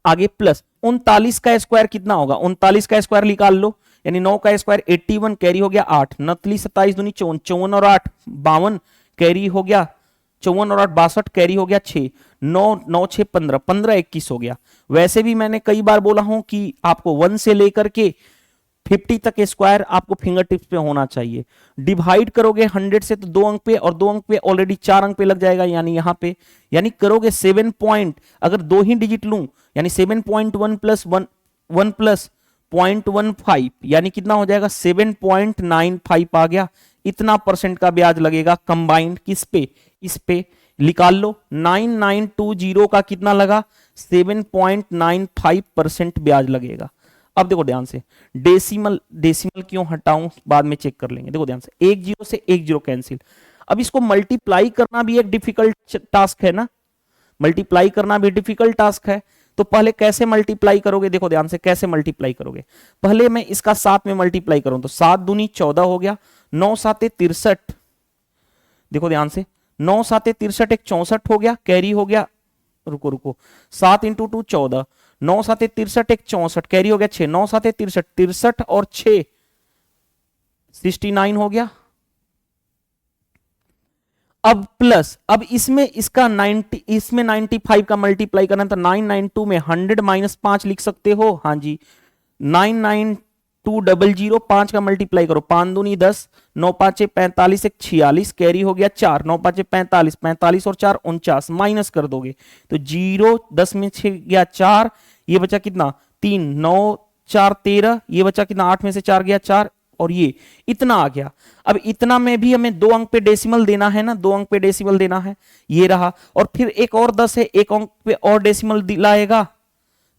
आगे प्लस 39 का स्क्वायर कितना होगा, 39 का स्क्वायर निकाल लो, यानी 9 का स्क्वायर 81, कैरी हो गया 8, 29 27 दूनी 54, 54 और 8 52, कैरी हो गया 54 और 8 62, कैरी हो गया 6, 9 9 6 15, 15 21 हो गया। वैसे भी मैंने कई बार बोला हूं कि आपको 1 से लेकर के 50 तक स्क्वायर आपको फिंगर टिप्स पे होना चाहिए। डिवाइड करोगे 100 से तो 2 अंक पे, और 2 अंक पे ऑलरेडी 4 अंक पे लग जाएगा, यानी यहां पे, यानी करोगे 7 पॉइंट, अगर 2 ही डिजिट लूं यानी 7.1 प्लस 1 प्लस 0.15, यानी कितना हो जाएगा 7.95 आ गया। इतना परसेंट का ब्याज लगेगा कंबाइंड किस पे, इस पे निकाल लो। 9920 का कितना लगा, 7.95% ब्याज लगेगा। अब देखो ध्यान से, डेसिमल डेसिमल क्यों हटाऊं बाद में चेक कर लेंगे। देखो ध्यान से, 1 0 से 1 0 कैंसिल। अब इसको मल्टीप्लाई करना भी एक डिफिकल्ट टास्क है ना, मल्टीप्लाई करना भी डिफिकल्ट टास्क है। तो पहले कैसे मल्टीप्लाई करोगे, देखो ध्यान से कैसे मल्टीप्लाई करोगे। पहले मैं इसका 7 में मल्टीप्लाई करूं तो 7 दूनी 14 हो गया, 9 7 63, देखो ध्यान से 9 7 63 एक 64 हो गया, कैरी हो गया, रुको रुको 7 इंटू 2 14, 9 7 63 एक 64, कैरी हो गया 6, 9 7 63, 63 और 6 69 हो गया। अब प्लस, अब इसमें इसका 90, इसमें 95 का मल्टीप्लाई करना तो 992 में 100 माइनस 5 लिख सकते हो, हाँ जी 99200, 5 का मल्टीप्लाई करो, 5 दूनी 10, 9 5 45 एक 46, कैरी हो गया 4, 9 5 45, 45 और 4 49, माइनस कर दोगे तो 0, 10 में 6 गया 4, ये बचा कितना 3, 9 4 13, ये बचा कितना 8 में से 4 गया 4, और ये इतना आ गया। अब इतना में भी हमें 2 अंक पे डेसिमल देना है ना, 2 अंक पे डेसिमल देना है, ये रहा। और फिर एक और 10 है, 1 अंक पे और डेसिमल दिलाएगा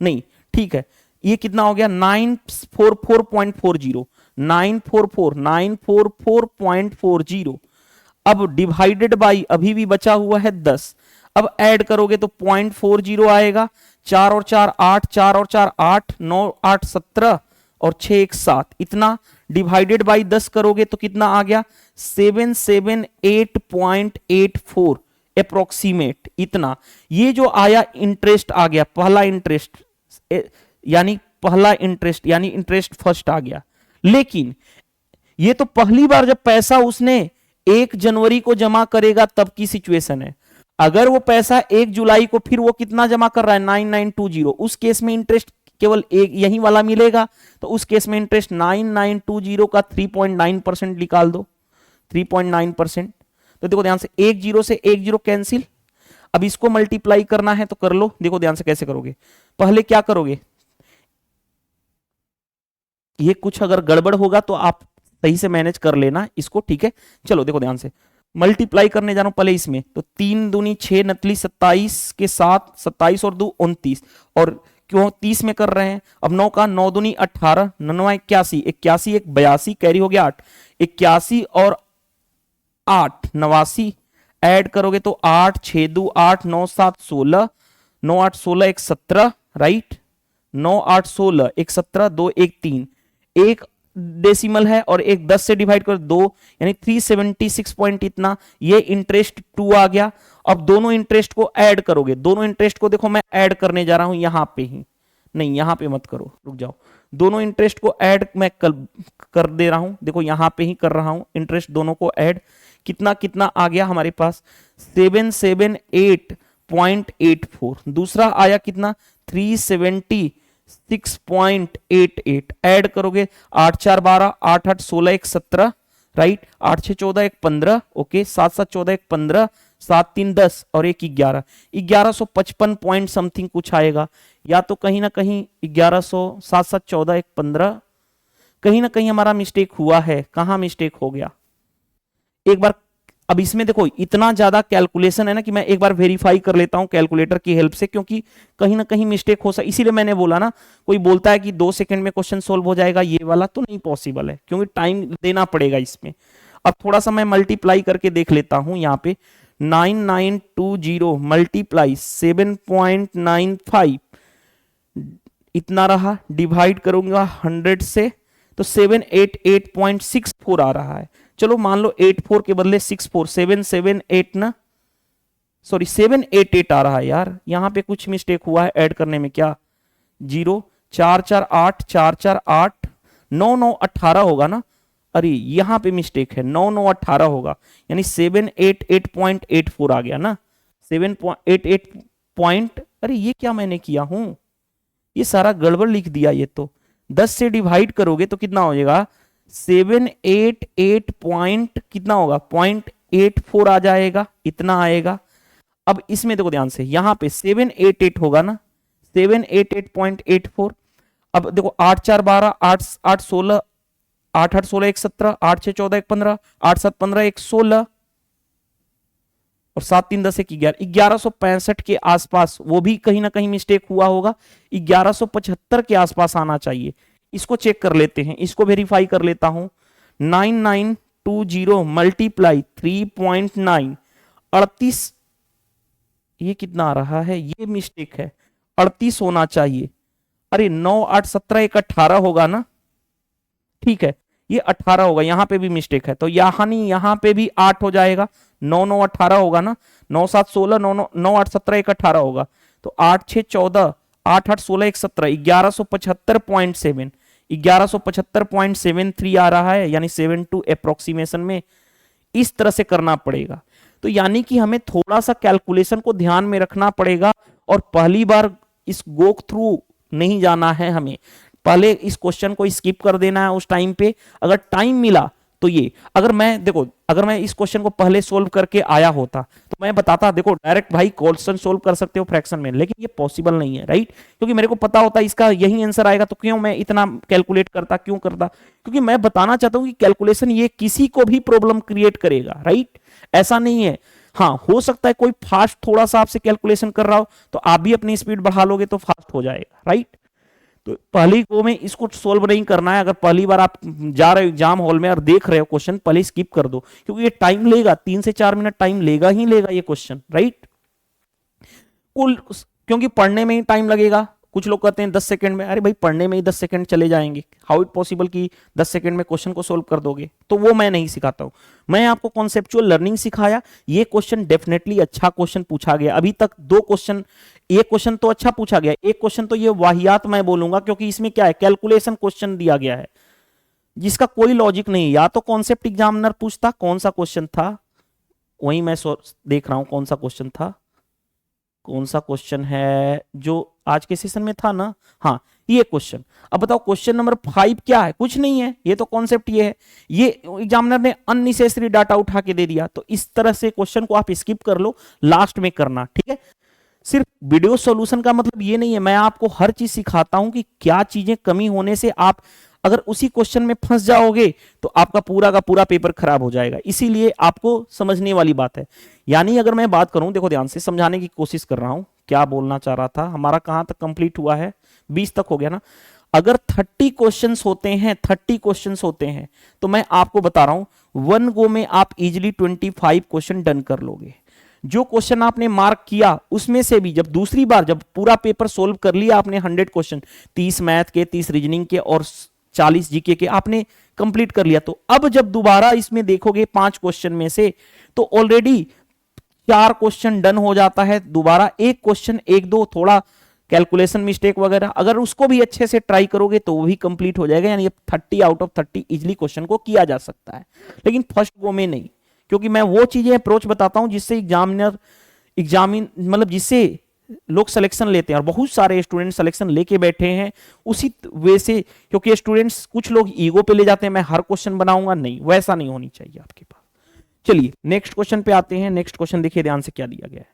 नहीं, ठीक है। ये कितना हो गया 944.40, 944.40। अब डिवाइडेड बाई अभी भी बचा हुआ है 10, अब ऐड करोगे तो 0.40 आएगा, 4 और 4 8, 4 और 4 8, 9 8 17 और 6 1 7, इतना डिवाइडेड बाई 10 करोगे तो कितना आ गया 778.84 अप्रोक्सीमेट, इतना। ये जो आया इंटरेस्ट आ गया, पहला इंटरेस्ट, यानी पहला इंटरेस्ट, यानी इंटरेस्ट फर्स्ट आ गया। लेकिन ये तो पहली बार जब पैसा उसने 1 जनवरी को जमा करेगा तब की सिचुएशन है। अगर वो पैसा 1 जुलाई को फिर वो कितना जमा कर रहा है 9920, उस केस में इंटरेस्ट केवल एक यही वाला मिलेगा, तो उस केस में इंटरेस्ट 9920 का 3.9% निकाल दो, 3.9%। तो देखो ध्यान से 1 0 से 1 0 कैंसिल। अब इसको मल्टीप्लाई करना है तो कर लो, देखो ध्यान से कैसे करोगे। पहले क्या करोगे, ये कुछ अगर गड़बड़ होगा तो आप सही से मैनेज कर लेना इसको, ठीक है। चलो देखो ध्यान से मल्टीप्लाई करने जा रहा हूं पहले इसमें, तो 3 दूनी 6 नतली 27 के साथ 27 और 2 29, और क्यों 30 में कर रहे हैं। अब 9 का 9 दूनी 18, 9 81, 81 एक 82, कैरी हो गया 8, 81 और 8 89, ऐड करोगे तो 8 6 2 8, 9 7 16, 9 8 16 एक 17, राइट, 9 8 16 एक 17, 2 1 3, एक डेसिमल है और एक 10 से डिवाइड कर 2, यानी 376 पॉइंट इतना, ये इंटरेस्ट 2 आ गया। अब दोनों इंटरेस्ट को ऐड करोगे, दोनों इंटरेस्ट को देखो मैं ऐड करने जा रहा हूं यहां पे ही, नहीं यहां पे मत करो, रुक जाओ, दोनों इंटरेस्ट को ऐड मैं कर दे रहा हूं, देखो यहां पे ही कर रहा हूं, इंटरेस्ट दोनों को ऐड, कितना कितना आ गया हमारे पास 778.84, दूसरा आया कितना 376.88, ऐड करोगे 8 4 12, 8 8 16 1 17, राइट, 8 6 14 1 15, ओके, 7 7 14 1 15, 7 3 10 और 1 11, 1155 पॉइंट समथिंग कुछ आएगा, या तो कहीं ना कहीं 1100, 7 7 14 1 15, कहीं ना कहीं हमारा मिस्टेक हुआ है। कहां मिस्टेक हो गया, एक बार अब इसमें देखो इतना ज्यादा कैलकुलेशन है ना कि मैं एक बार वेरीफाई कर लेता हूं कैलकुलेटर की हेल्प से, क्योंकि कहीं ना कहीं मिस्टेक हो सकती, इसीलिए मैंने बोला ना, कोई बोलता है कि 2 सेकंड में क्वेश्चन सोल्व हो जाएगा, ये वाला तो नहीं पॉसिबल है, क्योंकि टाइम देना पड़ेगा इसमें। अब थोड़ा सा मैं मल्टीप्लाई करके देख लेता हूं यहाँ पे, 9920 मल्टीप्लाई 7.95 इतना रहा, डिवाइड करूंगा 100 से तो 788.64 आ रहा है। चलो मान लो 84 के बदले 64, 778 ना, सॉरी 788 आ रहा है यार, यहां पे कुछ मिस्टेक हुआ है ऐड करने में, क्या 0 448 448 9918 होगा ना, अरे यहां पे मिस्टेक है, 9918 होगा, यानी 788.84 आ गया ना, 788 पॉइंट, अरे ये क्या मैंने किया हूं, ये सारा गड़बड़ लिख दिया, ये तो 10 से डिवाइड करोगे तो कितना हो जाएगा, 788 पॉइंट कितना होगा, 0.84 आ जाएगा, इतना आएगा। अब इसमें देखो ध्यान से, यहां पे 788 होगा ना, 788.84, अब देखो 8 4 12 8 8 16 8 8 16 1 17 8 6 14 1 15 8 7 15 1 16 और 7 3 10 1 11, 1165 के आसपास, वो भी कहीं ना कहीं मिस्टेक हुआ होगा, 1175 के आसपास आना चाहिए। इसको चेक कर लेते हैं, इसको वेरीफाई कर लेता हूं, 9920 मल्टीप्लाई 3.9 38, ये कितना आ रहा है, ये मिस्टेक है, 38 होना चाहिए, अरे 9 8 17 1 18 होगा ना, ठीक है ये 18 होगा, यहां पे भी मिस्टेक है, तो यहां पे भी 8 हो जाएगा, 9 9 18 होगा ना, 9 7 16 9 9 8 17 1 18 होगा, तो 8 6 14 8 8 16 1 17 1175.7 1175.73 आ रहा है, यानी 72 अप्रोक्सीमेशन में इस तरह से करना पड़ेगा। तो यानी कि हमें थोड़ा सा कैलकुलेशन को ध्यान में रखना पड़ेगा, और पहली बार इस गो थ्रू नहीं जाना है हमें, पहले इस क्वेश्चन को स्किप कर देना है उस टाइम पे, अगर टाइम मिला तो ये, अगर मैं देखो अगर मैं इस क्वेश्चन को पहले सोल्व करके आया होता तो मैं बताता देखो डायरेक्ट भाई क्वेश्चन सोल्व कर सकते हो फ्रैक्शन में, लेकिन ये पॉसिबल नहीं है, राइट, क्योंकि मेरे को पता होता इसका यही आंसर आएगा, तो क्यों मैं इतना कैलकुलेट करता, क्यों करता, क्योंकि मैं बताना चाहता हूं कि कैलकुलेशन ये किसी को भी प्रॉब्लम क्रिएट करेगा, राइट, ऐसा नहीं है। हाँ हो सकता है कोई फास्ट थोड़ा सा आपसे कैलकुलेशन कर रहा हो, तो आप भी अपनी स्पीड बढ़ा लोगे तो फास्ट हो जाएगा, राइट। तो पहली को में इसको सोल्व नहीं करना है, अगर पहली बार आप जा रहे हो एग्जाम हॉल में और देख रहे हो क्वेश्चन, पहले स्किप कर दो, क्योंकि ये टाइम लेगा, 3 से 4 मिनट टाइम लेगा ही लेगा ये क्वेश्चन, राइट, कुल, क्योंकि पढ़ने में ही टाइम लगेगा। कुछ लोग कहते हैं 10 सेकंड में, अरे भाई पढ़ने में ही 10 सेकंड चले जाएंगे, हाउ इट पॉसिबल कि 10 सेकंड में क्वेश्चन को सोल्व कर दोगे, तो वो मैं नहीं सिखाता हूं, मैं आपको कॉन्सेप्चुअल लर्निंग सिखाया। ये क्वेश्चन डेफिनेटली अच्छा क्वेश्चन पूछा गया, अभी तक 2 क्वेश्चन, एक क्वेश्चन तो अच्छा पूछा गया, एक क्वेश्चन तो ये वाहियात मैं बोलूंगा, क्योंकि इसमें क्या है, कैलकुलेशन क्वेश्चन दिया गया है जिसका कोई लॉजिक नहीं, या तो कॉन्सेप्ट एग्जामिनर पूछता कौन सा क्वेश्चन था, वही मैं देख रहा हूं कौन सा क्वेश्चन था, कौन सा क्वेश्चन है जो आज के सेशन में था ना, हाँ ये क्वेश्चन। अब बताओ क्वेश्चन नंबर 5 क्या है, कुछ नहीं है, ये तो कॉन्सेप्ट ये है, ये एग्जामिनर ने अननेसेसरी डाटा उठा के दे दिया, तो इस तरह से क्वेश्चन को आप स्किप कर लो, लास्ट में करना, ठीक है। सिर्फ वीडियो सॉल्यूशन का मतलब ये नहीं है, मैं आपको हर चीज सिखाता हूं कि क्या चीजें कमी होने से आप अगर उसी क्वेश्चन में फंस जाओगे तो आपका पूरा का पूरा पेपर खराब हो जाएगा, इसीलिए आपको समझने वाली बात है। यानी अगर मैं बात करूं, देखो ध्यान से समझाने की कोशिश कर रहा हूं, क्या बोलना चाह रहा था, हमारा कहां तक कंप्लीट हुआ है, 20 तक हो गया ना। अगर 30 क्वेश्चंस होते हैं, 30 क्वेश्चंस होते हैं, तो मैं आपको बता रहा हूं 1 गो में आप इजिली 25 क्वेश्चन डन कर लोगे। जो क्वेश्चन आपने मार्क किया उसमें से भी जब दूसरी बार जब पूरा पेपर सोल्व कर लिया आपने, 100 क्वेश्चन, 30 मैथ के, 30 रीजनिंग के और 40 जीके के आपने कंप्लीट कर लिया, तो अब जब दोबारा इसमें देखोगे 5 क्वेश्चन में से, तो ऑलरेडी 4 क्वेश्चन डन हो जाता है, दोबारा एक क्वेश्चन 1-2 थोड़ा कैलकुलेशन मिस्टेक वगैरह, अगर उसको भी अच्छे से ट्राई करोगे तो वो भी कंप्लीट हो जाएगा, यानी 30 आउट ऑफ 30 इजिली क्वेश्चन को किया जा सकता है, लेकिन फर्स्ट गो में नहीं, क्योंकि मैं वो चीजें अप्रोच बताता हूं जिससे एग्जामिन मतलब जिससे लोग सिलेक्शन लेते हैं, और बहुत सारे स्टूडेंट सिलेक्शन लेके बैठे हैं उसी वे से, क्योंकि स्टूडेंट्स कुछ लोग ईगो पे ले जाते हैं, मैं हर क्वेश्चन बनाऊंगा, नहीं वैसा नहीं होनी चाहिए आपके पास। चलिए नेक्स्ट क्वेश्चन पे आते हैं। नेक्स्ट क्वेश्चन देखिए ध्यान से क्या दिया गया है,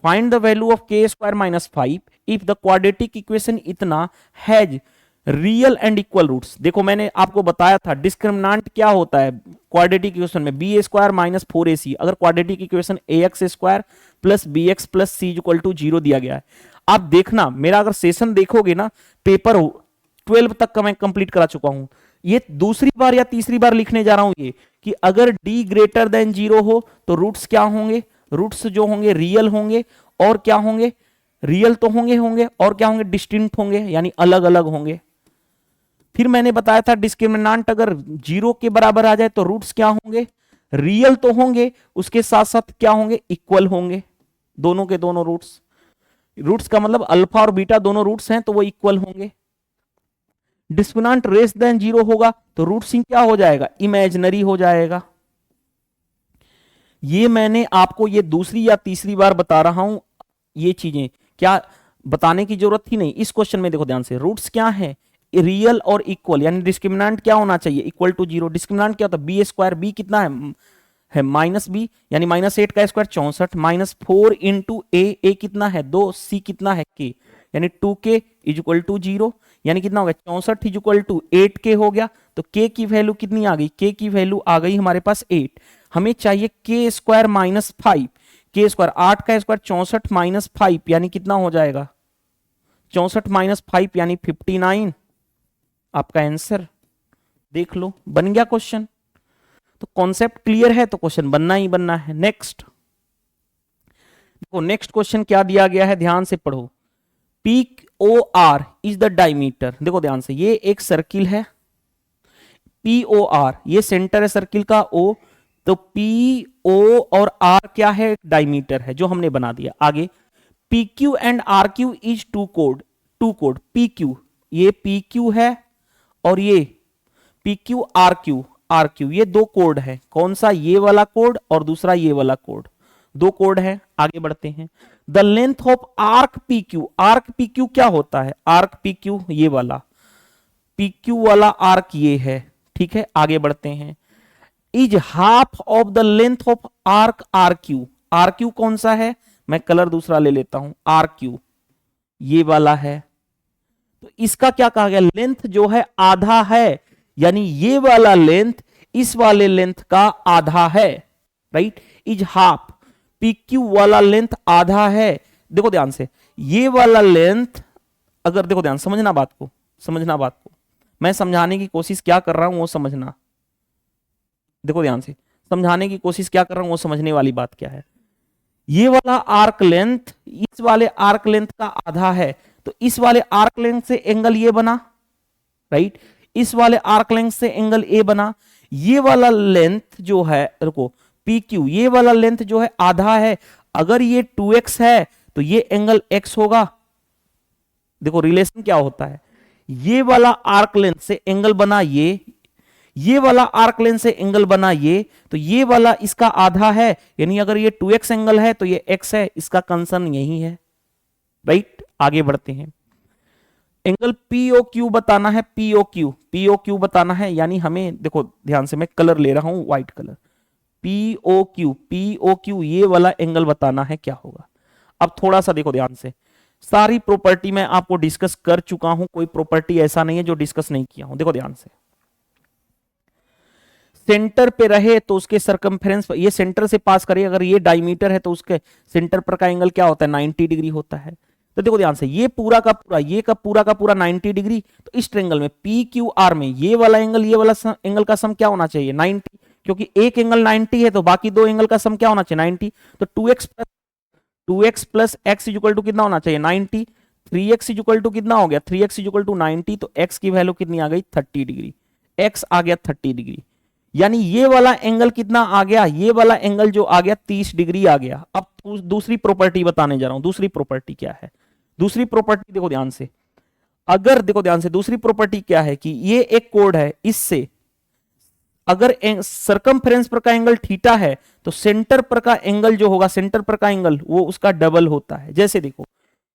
find the value of k² - 5 if the quadratic equation इतना has real and equal roots, देखो मैंने आपको बताया था डिस्क्रिमिनांट क्या होता है क्वाड्रेटिक इक्वेशन में, बी स्क्वायर माइनस 4ac। अगर quadratic equation ax square plus bx plus c equal to 0 दिया गया है, आप देखना मेरा अगर सेशन देखोगे ना, पेपर 12 तक का मैं कंप्लीट करा चुका हूं। ये दूसरी बार या तीसरी बार लिखने जा रहा हूं ये कि अगर d ग्रेटर देन 0 हो तो रूट्स क्या होंगे, रूट्स जो होंगे रियल होंगे, और क्या होंगे, रियल तो होंगे होंगे और क्या होंगे, डिस्टिंक्ट होंगे, यानी अलग अलग होंगे। फिर मैंने बताया था डिस्क्रिमिनांट अगर 0 के बराबर आ जाए तो रूट्स क्या होंगे, रियल तो होंगे, उसके साथ साथ क्या होंगे, इक्वल होंगे, दोनों के दोनों रूट्स। रूट्स का मतलब अल्फा और बीटा दोनों रूट्स हैं तो वो इक्वल होंगे। डिस्क्रिमिनांट लेस देन 0 होगा तो रूट्स ही क्या हो जाएगा, इमेजिनरी हो जाएगा। ये मैंने आपको ये दूसरी या तीसरी बार बता रहा हूं, ये चीजें क्या बताने की जरूरत ही नहीं। इस क्वेश्चन में देखो ध्यान से, रूट्स क्या है, रियल और इक्वल, यानी डिस्क्रिमिनांट क्या होना चाहिए, इक्वल टू 0। डिस्क्रिमिनांट क्या होता है, बी स्क्वायर, बी कितना है माइनस बी, यानी -8 का स्क्वायर 64, -4 इंटू ए कितना है 2, सी कितना है के, यानी 2k इज इक्वल टू 0, यानी कितना हो गया 64 इज इक्वल टू 8k हो गया। तो k की वैल्यू कितनी आ गई, k की वैल्यू आ गई हमारे पास 8। हमें चाहिए k square minus 5, k square 8 का स्क्वायर 64 माइनस 5 यानी कितना हो जाएगा, 64 माइनस 5 यानी 59। आपका आंसर देख लो, बन गया क्वेश्चन। तो कॉन्सेप्ट क्लियर है तो क्वेश्चन बनना ही बनना है। नेक्स्ट देखो, नेक्स्ट क्वेश्चन क्या दिया गया है, ध्यान से पढ़ो। P O R is the diameter, देखो ध्यान से, ये एक सर्किल है, पी ओ आर ये सेंटर है सर्किल का ओ, तो पी ओ और आर क्या है, डायमीटर है जो हमने बना दिया। आगे P Q and R Q is two कोड पी क्यू, ये पी क्यू है और ये पी क्यू आर क्यू, ये दो कोड है। कौन सा, ये वाला कोड और दूसरा ये वाला कोड, दो कोड है। आगे बढ़ते हैं। The length of arc P Q क्या होता है, आर्क पी क्यू ये वाला, पी क्यू वाला आर्क ये है, ठीक है। आगे बढ़ते हैं। Is half of the length of arc R Q कौन सा है, मैं कलर दूसरा ले लेता हूं, आर क्यू ये वाला है। तो इसका क्या कहा गया, लेंथ जो है आधा है, यानी ये वाला लेंथ इस वाले लेंथ का आधा है, right. Is half, P Q वाला लेंथ आधा है। देखो ध्यान से, ये वाला लेंथ, अगर देखो ध्यान, समझना बात को, मैं समझाने की कोशिश क्या कर रहा हूं वो समझना। देखो ध्यान से, समझाने की कोशिश क्या कर रहा हूं वो समझने वाली बात क्या है। ये वाला आर्क लेंथ इस वाले आर्क लेंथ का आधा है, तो इस वाले आर्क लेंथ से एंगल ये बना, राइट। इस वाले आर्क लेंथ से एंगल ए बना। ये वाला लेंथ जो है, देखो पी क्यू, ये वाला लेंथ जो है आधा है, अगर ये 2x है तो ये एंगल x होगा। देखो रिलेशन क्या होता है, ये वाला आर्क लेंथ से एंगल बना ये वाला आर्क लेंथ से एंगल बना ये, तो ये वाला इसका आधा है, यानी अगर ये 2x एंगल है तो ये x है, इसका कंसर्न यही है, राइट। आगे बढ़ते हैं। एंगल पीओक्यू बताना है, पीओक्यू बताना है, यानी हमें देखो ध्यान से, मैं कलर ले रहा हूं व्हाइट कलर, पीओक्यू ये वाला एंगल बताना है क्या होगा। अब थोड़ा सा देखो ध्यान से, सारी प्रॉपर्टी मैं आपको डिस्कस कर चुका हूं, कोई प्रॉपर्टी ऐसा नहीं है जो डिस्कस नहीं किया हूं। देखो ध्यान से, सेंटर पे रहे तो उसके सरकमफेरेंस, ये सेंटर से पास करे, अगर ये डायमीटर है तो उसके सेंटर पर का एंगल क्या होता है, 90 डिग्री होता है। तो देखो ध्यान से, ये पूरा का पूरा, ये का पूरा 90 डिग्री। तो इस ट्रायंगल में पी क्यू आर में ये वाला एंगल, ये वाला एंगल का सम क्या होना चाहिए, 90, क्योंकि एक एंगल 90 है तो बाकी दो एंगल का सम क्या होना चाहिए, 90। तो 2x plus x is equal to कितना होना चाहिए, 90। 3x इज इक्वल टू कितना हो गया, 3x इज इक्वल टू 90, तो x की वैल्यू कितनी आ गई, 30 डिग्री, x आ गया 30 डिग्री, यानी ये वाला एंगल कितना आ गया, ये वाला एंगल जो आ गया 30 डिग्री आ गया। अब दूसरी प्रॉपर्टी बताने जा रहा हूं, दूसरी प्रॉपर्टी क्या है, दूसरी प्रॉपर्टी देखो ध्यान से, अगर देखो ध्यान से, दूसरी प्रॉपर्टी क्या है कि ये एक कोड है, इससे अगर सरकमफ्रेंस पर का एंगल थीटा है तो सेंटर पर का एंगल जो होगा, सेंटर पर का एंगल वो उसका डबल होता है। जैसे देखो,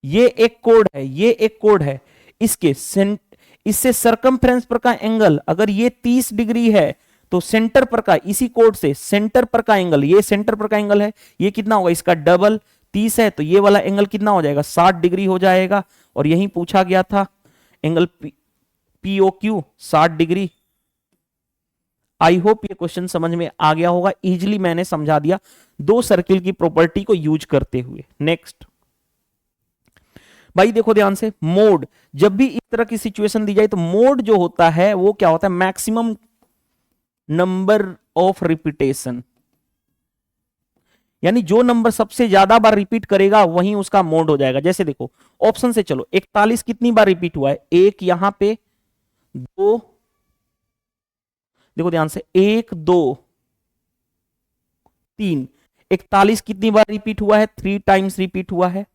ये एक कोड है, ये एक कोड है, इससे सरकमफ्रेंस पर का एंगल अगर ये 30 डिग्री है तो सेंटर पर का, इसी कोड से सेंटर पर का एंगल, ये सेंटर पर का एंगल है, ये कितना होगा, इसका डबल 30 है तो ये वाला एंगल कितना हो जाएगा, 60 डिग्री हो जाएगा। और यही पूछा गया था, angle POQ 60 degree. I hope ये क्वेश्चन समझ में आ गया होगा, इजिली मैंने समझा दिया दो सर्किल की प्रॉपर्टी को यूज करते हुए। नेक्स्ट भाई देखो ध्यान से, मोड, जब भी इस तरह की सिचुएशन दी जाए तो मोड जो होता है वो क्या होता है, मैक्सिमम नंबर ऑफ रिपीटेशन, यानी जो नंबर सबसे ज्यादा बार रिपीट करेगा वही उसका मोड हो जाएगा। जैसे देखो ऑप्शन से चलो, 41 कितनी बार रिपीट हुआ है, एक यहां पे, दो, देखो ध्यान से, एक, दो, तीन, 41 कितनी बार रिपीट हुआ है, 3 टाइम्स रिपीट हुआ है।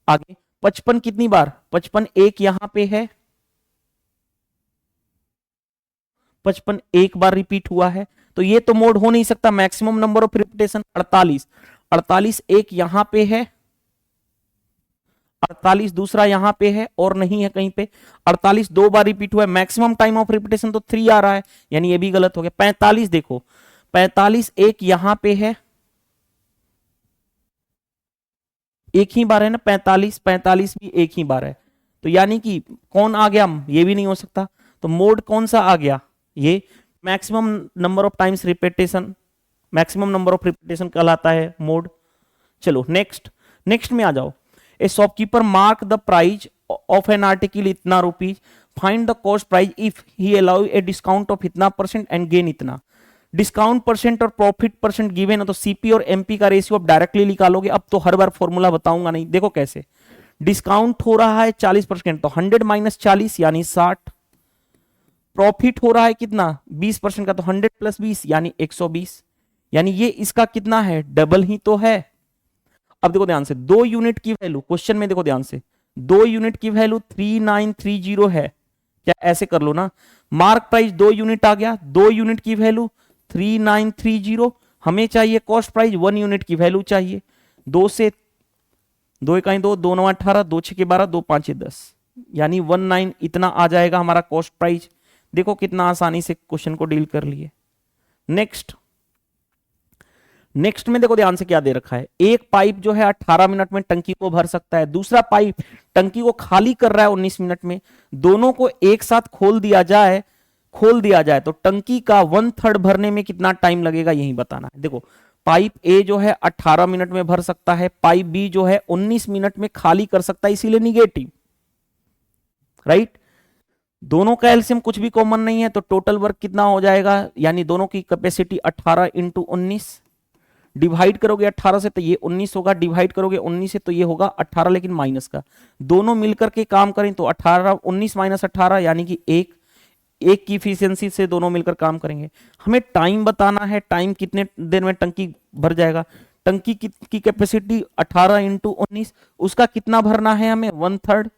आगे 55 कितनी बार, 55 एक यहां पे है, 55 एक बार रिपीट हुआ है, तो ये तो मोड हो नहीं सकता, मैक्सिमम नंबर ऑफ रिपीटेशन 48, 48 एक यहां पे है, 48 दूसरा यहां पे है और नहीं है कहीं पे, 48 दो बार रिपीट हुआ है, मैक्सिमम टाइम ऑफ रिपीटेशन तो 3 आ रहा है, यानी ये भी गलत हो गया। 45 देखो, 45 एक यहां पे है, एक ही बार है ना, 45 45 भी एक ही बार है, तो यानी कि कौन आ गया, ये भी नहीं हो सकता, तो मोड कौन सा आ गया, ये maximum number of times repetition, maximum number of repetition कहलाता है मोड। चलो नेक्स्ट, नेक्स्ट में आ जाओ। A shopkeeper mark the price of an article इतना rupees, find the cost price if he allow a discount of इतना percent and gain इतना। Discount percent और प्रॉफिट परसेंट गिवन है तो सीपी और एमपी का रेशियो आप डायरेक्टली निकालोगे। अब तो हर बार फॉर्मूला बताऊंगा नहीं, देखो कैसे। डिस्काउंट हो रहा है 40%, तो 100 माइनस 40 यानी 60। प्रॉफिट हो रहा है कितना, 20% का, तो 100 प्लस 20 यानी 120, यानी ये इसका कितना है, डबल ही तो है। अब देखो ध्यान से, 2 यूनिट की वैल्यू, क्वेश्चन में देखो ध्यान से, 2 यूनिट की वैल्यू 3930 है, क्या ऐसे कर लो ना, मार्क प्राइस 2 यूनिट आ गया, 2 यूनिट की वैल्यू 3930, हमें चाहिए कॉस्ट प्राइस 1 यूनिट की वैल्यू चाहिए। 2 से 2 इकाई 2, 2 9 18, 2 6 12, 2 5 10, यानी 19 इतना आ जाएगा हमारा कॉस्ट प्राइस। देखो कितना आसानी से क्वेश्चन को डील कर लिए। नेक्स्ट, नेक्स्ट में देखो ध्यान से क्या दे रखा है, एक पाइप जो है 18 मिनट में टंकी को भर सकता है, दूसरा पाइप टंकी को खाली कर रहा है 19 मिनट में। दोनों को एक साथ खोल दिया जाए तो टंकी का 1/3 भरने में कितना टाइम लगेगा, यही बताना है। देखो पाइप ए जो है 18 मिनट में भर सकता है, पाइप बी जो है 19 मिनट में खाली कर सकता है, इसीलिए निगेटिव, राइट। दोनों का एलसीएम कुछ भी कॉमन नहीं है, तो टोटल वर्क कितना हो जाएगा, यानी दोनों की कैपेसिटी 18 इंटू 19, डिवाइड करोगे 18 से तो ये 19 होगा, डिवाइड करोगे 19 से तो ये होगा 18, लेकिन माइनस का, दोनों मिलकर के काम करें तो 18, 19 माइनस 18 यानी कि एक की इफिशियंसी से दोनों मिलकर काम करेंगे। हमें टाइम बताना है, टाइम कितने देर में टंकी भर जाएगा। टंकी की कैपेसिटी 18 इंटू 19, उसका कितना भरना है हमें, 1/3,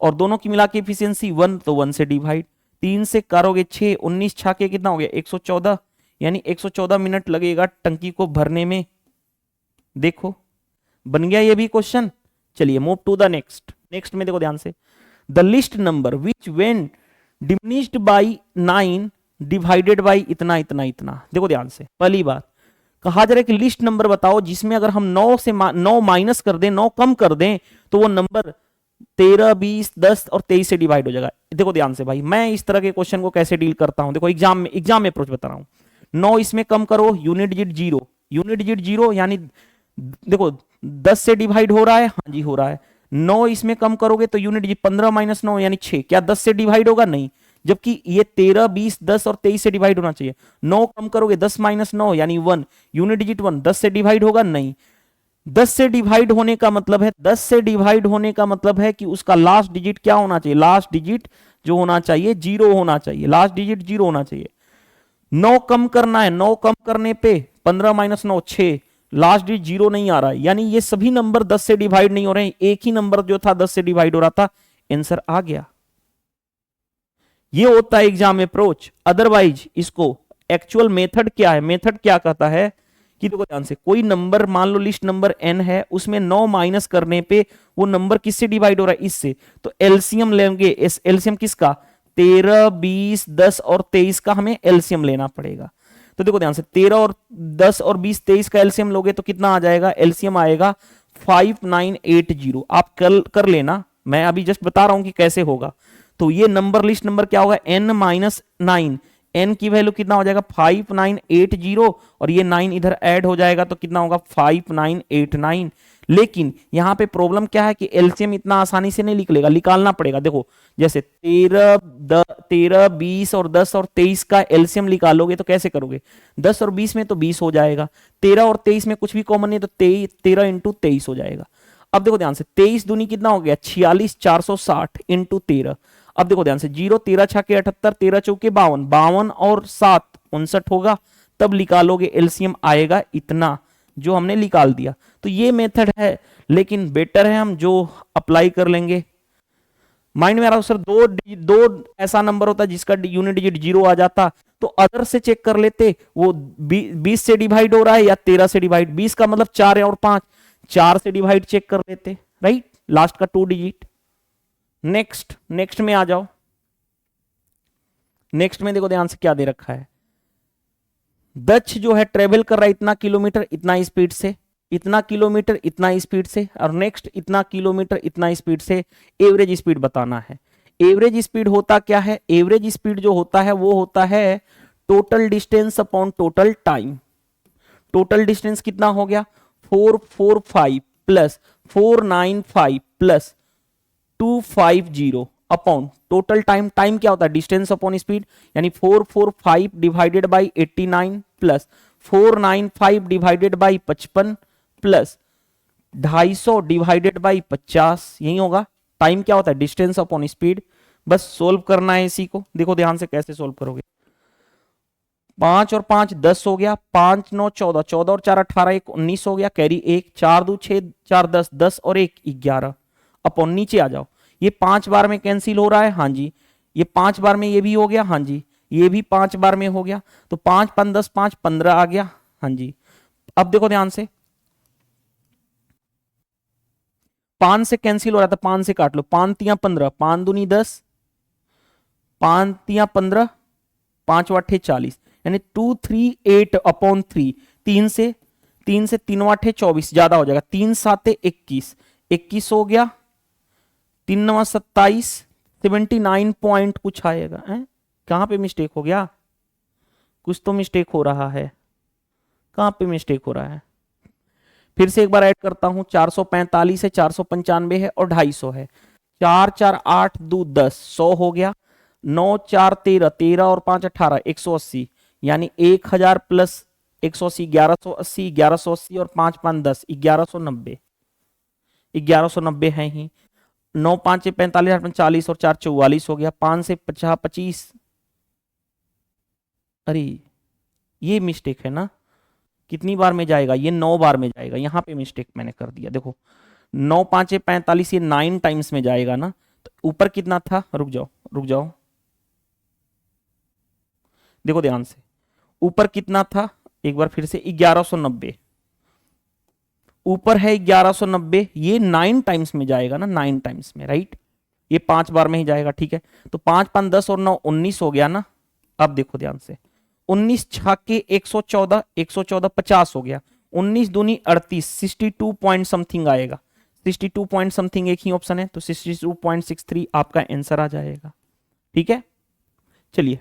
और दोनों की मिला के इफिशियंसी 1, तो 1 से डिवाइड, 3 से करोगे 6, 19 छाके कितना हो गया, 114, यानी 114 मिनट लगेगा टंकी को भरने में। देखो बन गया ये भी क्वेश्चन। चलिए move to the next. Next में देखो ध्यान से, the list number which when diminished by 9 divided by इतना इतना इतना। देखो ध्यान से, पहली बात कहा जा रहा है कि लिस्ट नंबर बताओ जिसमें अगर हम 9 माइनस कर दें, 9 कम कर दें, तो वो नंबर 13, 20, 10 और 23 से डिवाइड हो जाएगा। देखो ध्यान से भाई, मैं इस तरह के क्वेश्चन को कैसे डील करता हूं, देखो एग्जाम में अप्रोच बता रहा हूं। 9 इसमें कम करो, यूनिट डिजिट 0, यूनिट डिजिट 0 यानी देखो 10 से डिवाइड हो रहा है, हाँ जी हो रहा है। 9 इसमें कम करोगे तो यूनिट डिजिट 15 माइनस 9 यानी 6, क्या 10 से डिवाइड होगा, नहीं, जबकि ये 13, 20, 10 और 23 से डिवाइड होना चाहिए। 9 कम करोगे 10 माइनस 9 यानी 1, यूनिट डिजिट 1, 10 से डिवाइड होगा, नहीं। 10 से डिवाइड होने का मतलब है, 10 से डिवाइड होने का मतलब है कि उसका लास्ट डिजिट क्या होना चाहिए, लास्ट डिजिट जो होना चाहिए 0 होना चाहिए, लास्ट डिजिट 0 होना चाहिए। 9 कम करना है, 9 कम करने पे 15 माइनस 9 6, लास्ट डिजिट 0 नहीं आ रहा है, यानी ये सभी नंबर 10 से डिवाइड नहीं हो रहे हैं, एक ही नंबर जो था 10 से डिवाइड हो रहा था, आंसर आ गया। ये होता है एग्जाम अप्रोच। अदरवाइज इसको एक्चुअल मेथड क्या है, मेथड क्या कहता है कि देखो ध्यान से, कोई नंबर मान लो लिस्ट नंबर n है, उसमें 9 माइनस करने पे वो नंबर किससे डिवाइड हो रहा है, इससे, तो एलसीएम लेंगे। एलसीएम किसका, 13, 20, 10 और 23 का हमें एलसीएम लेना पड़ेगा। तो देखो ध्यान से, 13 और 10 और 20, 23 का एलसीएम लोगे तो कितना आ जाएगा, एलसीएम आएगा 5980। आप कल कर लेना, मैं अभी जस्ट बता रहा हूं कि कैसे होगा। तो ये नंबर लिस्ट नंबर क्या होगा, n-9, n की वैल्यू कितना हो जाएगा 5980, और ये 9 इधर ऐड हो जाएगा तो कितना होगा 5989। लेकिन यहां पे प्रॉब्लम क्या है कि एलसीएम इतना आसानी से नहीं निकलेगा, निकालना पड़ेगा। देखो जैसे 13, 20 और 10 और 23 का एलसीएम निकालोगे तो कैसे करोगे, 10 और 20 में तो 20 हो जाएगा, 13 और 23 में कुछ भी कॉमन नहीं तो 13 इंटू 23 हो जाएगा। अब देखो ध्यान से 23 दूनी कितना हो गया 46 460 इंटू 13। अब देखो ध्यान से 0 13 छके 78, 13 चौके 52, 52 और 7 59 होगा, तब निकालोगे एलसीएम आएगा इतना जो हमने निकाल दिया। तो ये मेथड है, लेकिन बेटर है हम जो अप्लाई कर लेंगे। माइंड में आ रहा है सर, दो ऐसा नंबर होता है जिसका यूनिट डिजिट 0 आ जाता, तो अदर से चेक कर लेते वो 20 से डिवाइड हो रहा है या 13 से डिवाइड, 20 का मतलब 4 है और 5, 4 से डिवाइड चेक कर लेते, राइट, लास्ट का 2 डिजिट। नेक्स्ट में आ जाओ। नेक्स्ट में देखो ध्यान से क्या दे रखा है, दक्ष जो है ट्रेवल कर रहा है इतना किलोमीटर इतना स्पीड से, इतना किलोमीटर इतना स्पीड से, और नेक्स्ट इतना किलोमीटर इतना स्पीड से, एवरेज स्पीड बताना है। एवरेज स्पीड होता क्या है, एवरेज स्पीड जो होता है वो होता है total distance upon total time. Total distance कितना हो गया 445 plus 495 plus 250 upon total time. Time क्या होता है डिस्टेंस अपॉन स्पीड, यानी 445 divided by 89 plus 495 divided by 55 plus 250 divided by 50, यही होगा। टाइम क्या होता है डिस्टेंस अपॉन स्पीड। बस सोल्व करना है इसी को, देखो ध्यान से कैसे सोल्व करोगे। 5 और 5 10 हो गया, 5 9 14, 14 और 4 18, 1 19 हो गया, कैरी 1, 4 2 6, 4 10, 10 और 1 11 अपॉन नीचे आ जाओ। ये 5 बार में कैंसिल हो रहा है, हाँ जी, ये 5 बार में ये भी हो गया, हाँ जी, ये भी 5 बार में हो गया, तो 5 5 10 5 15 आ गया, हाँ जी। अब देखो ध्यान से 5 से कैंसिल हो रहा था, 5 से काट लो, 5 तिया 15, 5 दूनी 10, 5 तिया 15, 5 वाठे 40, यानी 238 अपॉन 3, 3 से 3 वाठे 24 ज्यादा हो जाएगा, 3 7 21, 21 हो गया, 3 9 27, 79 पॉइंट कुछ आएगा। कहां पे मिस्टेक हो गया, कुछ तो मिस्टेक हो रहा है, कहां पे मिस्टेक हो रहा है। फिर से एक बार ऐड करता हूं, 445 है, 495 है और 250 है, 4 4 8 2 10, 100 हो गया, 9 4 13, 13 और 5 18, 180, यानी 1000 प्लस 180 1180, 1180 और 5 5 10, 1190, 1190 है ही। 9 5 45, 8 40 और 4 44 हो गया, 5 से 50 25, अरे ये मिस्टेक है ना, कितनी बार में जाएगा ये 9 बार में जाएगा, यहां पे मिस्टेक मैंने कर दिया। देखो 9 5 45, ये 9 टाइम्स में जाएगा ना, तो ऊपर कितना था, रुक जाओ, देखो ध्यान से ऊपर कितना था, एक बार फिर से 1190, ऊपर है 1190, ये 9 टाइम्स में जाएगा ना, 9 टाइम्स में, राइट, ये 5 बार में ही जाएगा, ठीक है। तो 5 5 10 और 9 19 हो गया ना। अब देखो ध्यान से 19 छक्के 114, 114 50 हो गया, 19 दूनी 38, 62 पॉइंट समथिंग आएगा, 62 पॉइंट समथिंग एक ही ऑप्शन है, तो 62.63 आपका आंसर आ जाएगा, ठीक है। चलिए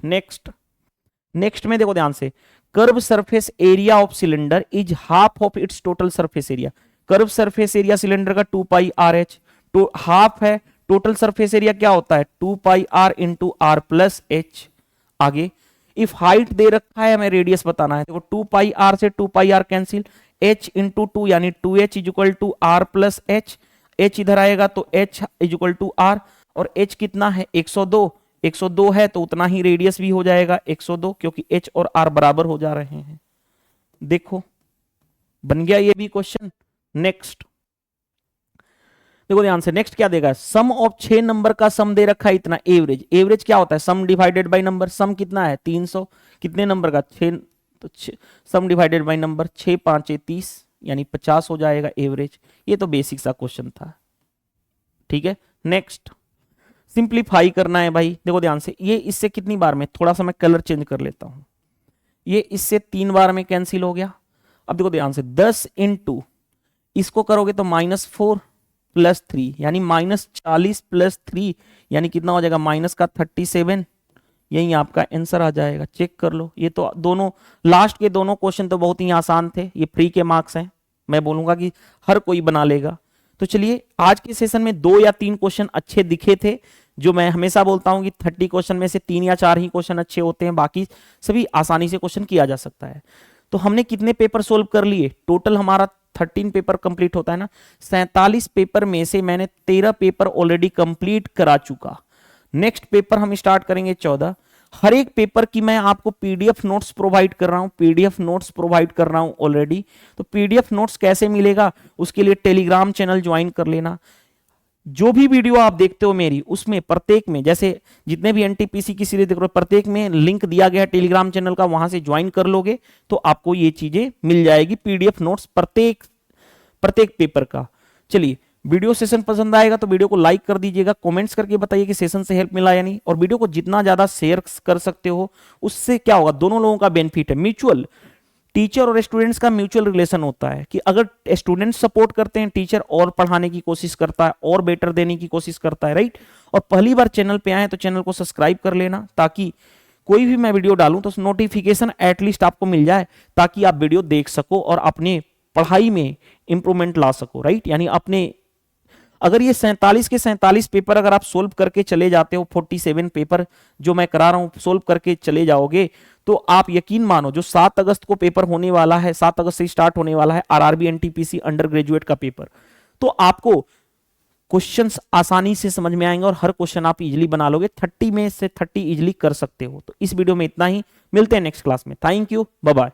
नेक्स्ट में देखो ध्यान से, curve surface area of cylinder is half of its total surface area. Curve surface area cylinder का 2 पाई आर एच, तो हाफ है, टोटल सरफेस एरिया क्या होता है 2 pi r into r plus h. आगे इफ हाइट दे रखा है, हमें रेडियस बताना है, देखो 2 पाई आर से 2 pi R cancel, h into 2 यानी 2h is equal to R plus H, h इधर आएगा तो h is equal to R, और h कितना है 102, 102 है तो उतना ही रेडियस भी हो जाएगा 102, क्योंकि h और r बराबर हो जा रहे हैं। देखो बन गया ये भी क्वेश्चन। नेक्स्ट देखो ध्यान से, नेक्स्ट क्या देगा, सम ऑफ 6 नंबर का सम दे रखा है इतना, एवरेज। एवरेज क्या होता है सम डिवाइडेड बाय नंबर, सम कितना है 300, कितने नंबर का 6, तो सम डिवाइडेड बाय नंबर, 6 5 30, यानी 50 हो जाएगा एवरेज। ये तो बेसिक सा क्वेश्चन था, ठीक है। नेक्स्ट सिंप्लीफाई करना है भाई, देखो ध्यान से, ये इससे कितनी बार में, थोड़ा सा मैं कलर चेंज कर लेता हूं, ये इससे 3 बार में कैंसिल हो गया। अब देखो ध्यान से 10 इंटू इसको करोगे तो -4, +3 यानी -40 +3 यानी कितना हो जाएगा, माइनस का 37। यही आपका आंसर आ जाएगा, चेक कर लो। ये तो दोनों लास्ट के दोनों क्वेश्चन तो बहुत ही आसान थे, ये फ्री के मार्क्स हैं, मैं बोलूंगा कि हर कोई बना लेगा। तो चलिए आज के सेशन में 2 या 3 क्वेश्चन अच्छे दिखे थे, जो मैं हमेशा बोलता हूं कि 30 क्वेश्चन में से 3 या 4 ही क्वेश्चन अच्छे होते हैं, बाकी सभी आसानी से क्वेश्चन किया जा सकता है। तो हमने कितने पेपर सोल्व कर लिए, टोटल हमारा 13 पेपर कंप्लीट होता है ना। 47 पेपर में से मैंने 13 पेपर ऑलरेडी कंप्लीट करा चुका। नेक्स्ट पेपर हम स्टार्ट करेंगे 14। हर एक पेपर की मैं आपको पीडीएफ नोट्स प्रोवाइड कर रहा हूं, पीडीएफ नोट्स प्रोवाइड कर रहा हूं ऑलरेडी। तो पीडीएफ नोट्स कैसे मिलेगा, उसके लिए टेलीग्राम चैनल ज्वाइन कर लेना। जो भी वीडियो आप देखते हो मेरी, उसमें प्रत्येक में, जैसे जितने भी एनटीपीसी की सीरीज देख रहे हो, प्रत्येक में लिंक दिया गया है टेलीग्राम चैनल का, वहां से ज्वाइन कर लोगे तो आपको ये चीजें मिल जाएगी, पीडीएफ नोट्स प्रत्येक पेपर का। चलिए, वीडियो सेशन पसंद आएगा तो वीडियो को लाइक कर दीजिएगा, कमेंट्स करके बताइए कि सेशन से हेल्प मिला या नहीं, और वीडियो को जितना ज्यादा शेयर कर सकते हो उससे क्या होगा, दोनों लोगों का बेनिफिट है। म्यूचुअल, टीचर और स्टूडेंट्स का म्यूचुअल रिलेशन होता है कि अगर स्टूडेंट्स सपोर्ट करते हैं, टीचर और पढ़ाने की कोशिश करता है, और बेटर देने की कोशिश करता है, राइट। और पहली बार चैनल पे आए तो चैनल को सब्सक्राइब कर लेना, ताकि कोई भी मैं वीडियो डालूं तो नोटिफिकेशन एटलीस्ट आपको मिल जाए, ताकि आप वीडियो देख सको और अपने पढ़ाई में इंप्रूवमेंट ला सको, राइट। यानी अपने, अगर ये 47 के 47 पेपर अगर आप सोल्व करके चले जाते हो, 47 पेपर जो मैं करा रहा हूं सोल्व करके चले जाओगे, तो आप यकीन मानो जो 7 अगस्त को पेपर होने वाला है, 7 अगस्त से स्टार्ट होने वाला है आरआरबी एनटीपीसी अंडर ग्रेजुएट का पेपर, तो आपको क्वेश्चंस आसानी से समझ में आएंगे और हर क्वेश्चन आप इजीली बना लोगे, 30 में से 30 इजीली कर सकते हो। तो इस वीडियो में इतना ही, मिलते हैं नेक्स्ट क्लास में। Thank you, bye bye.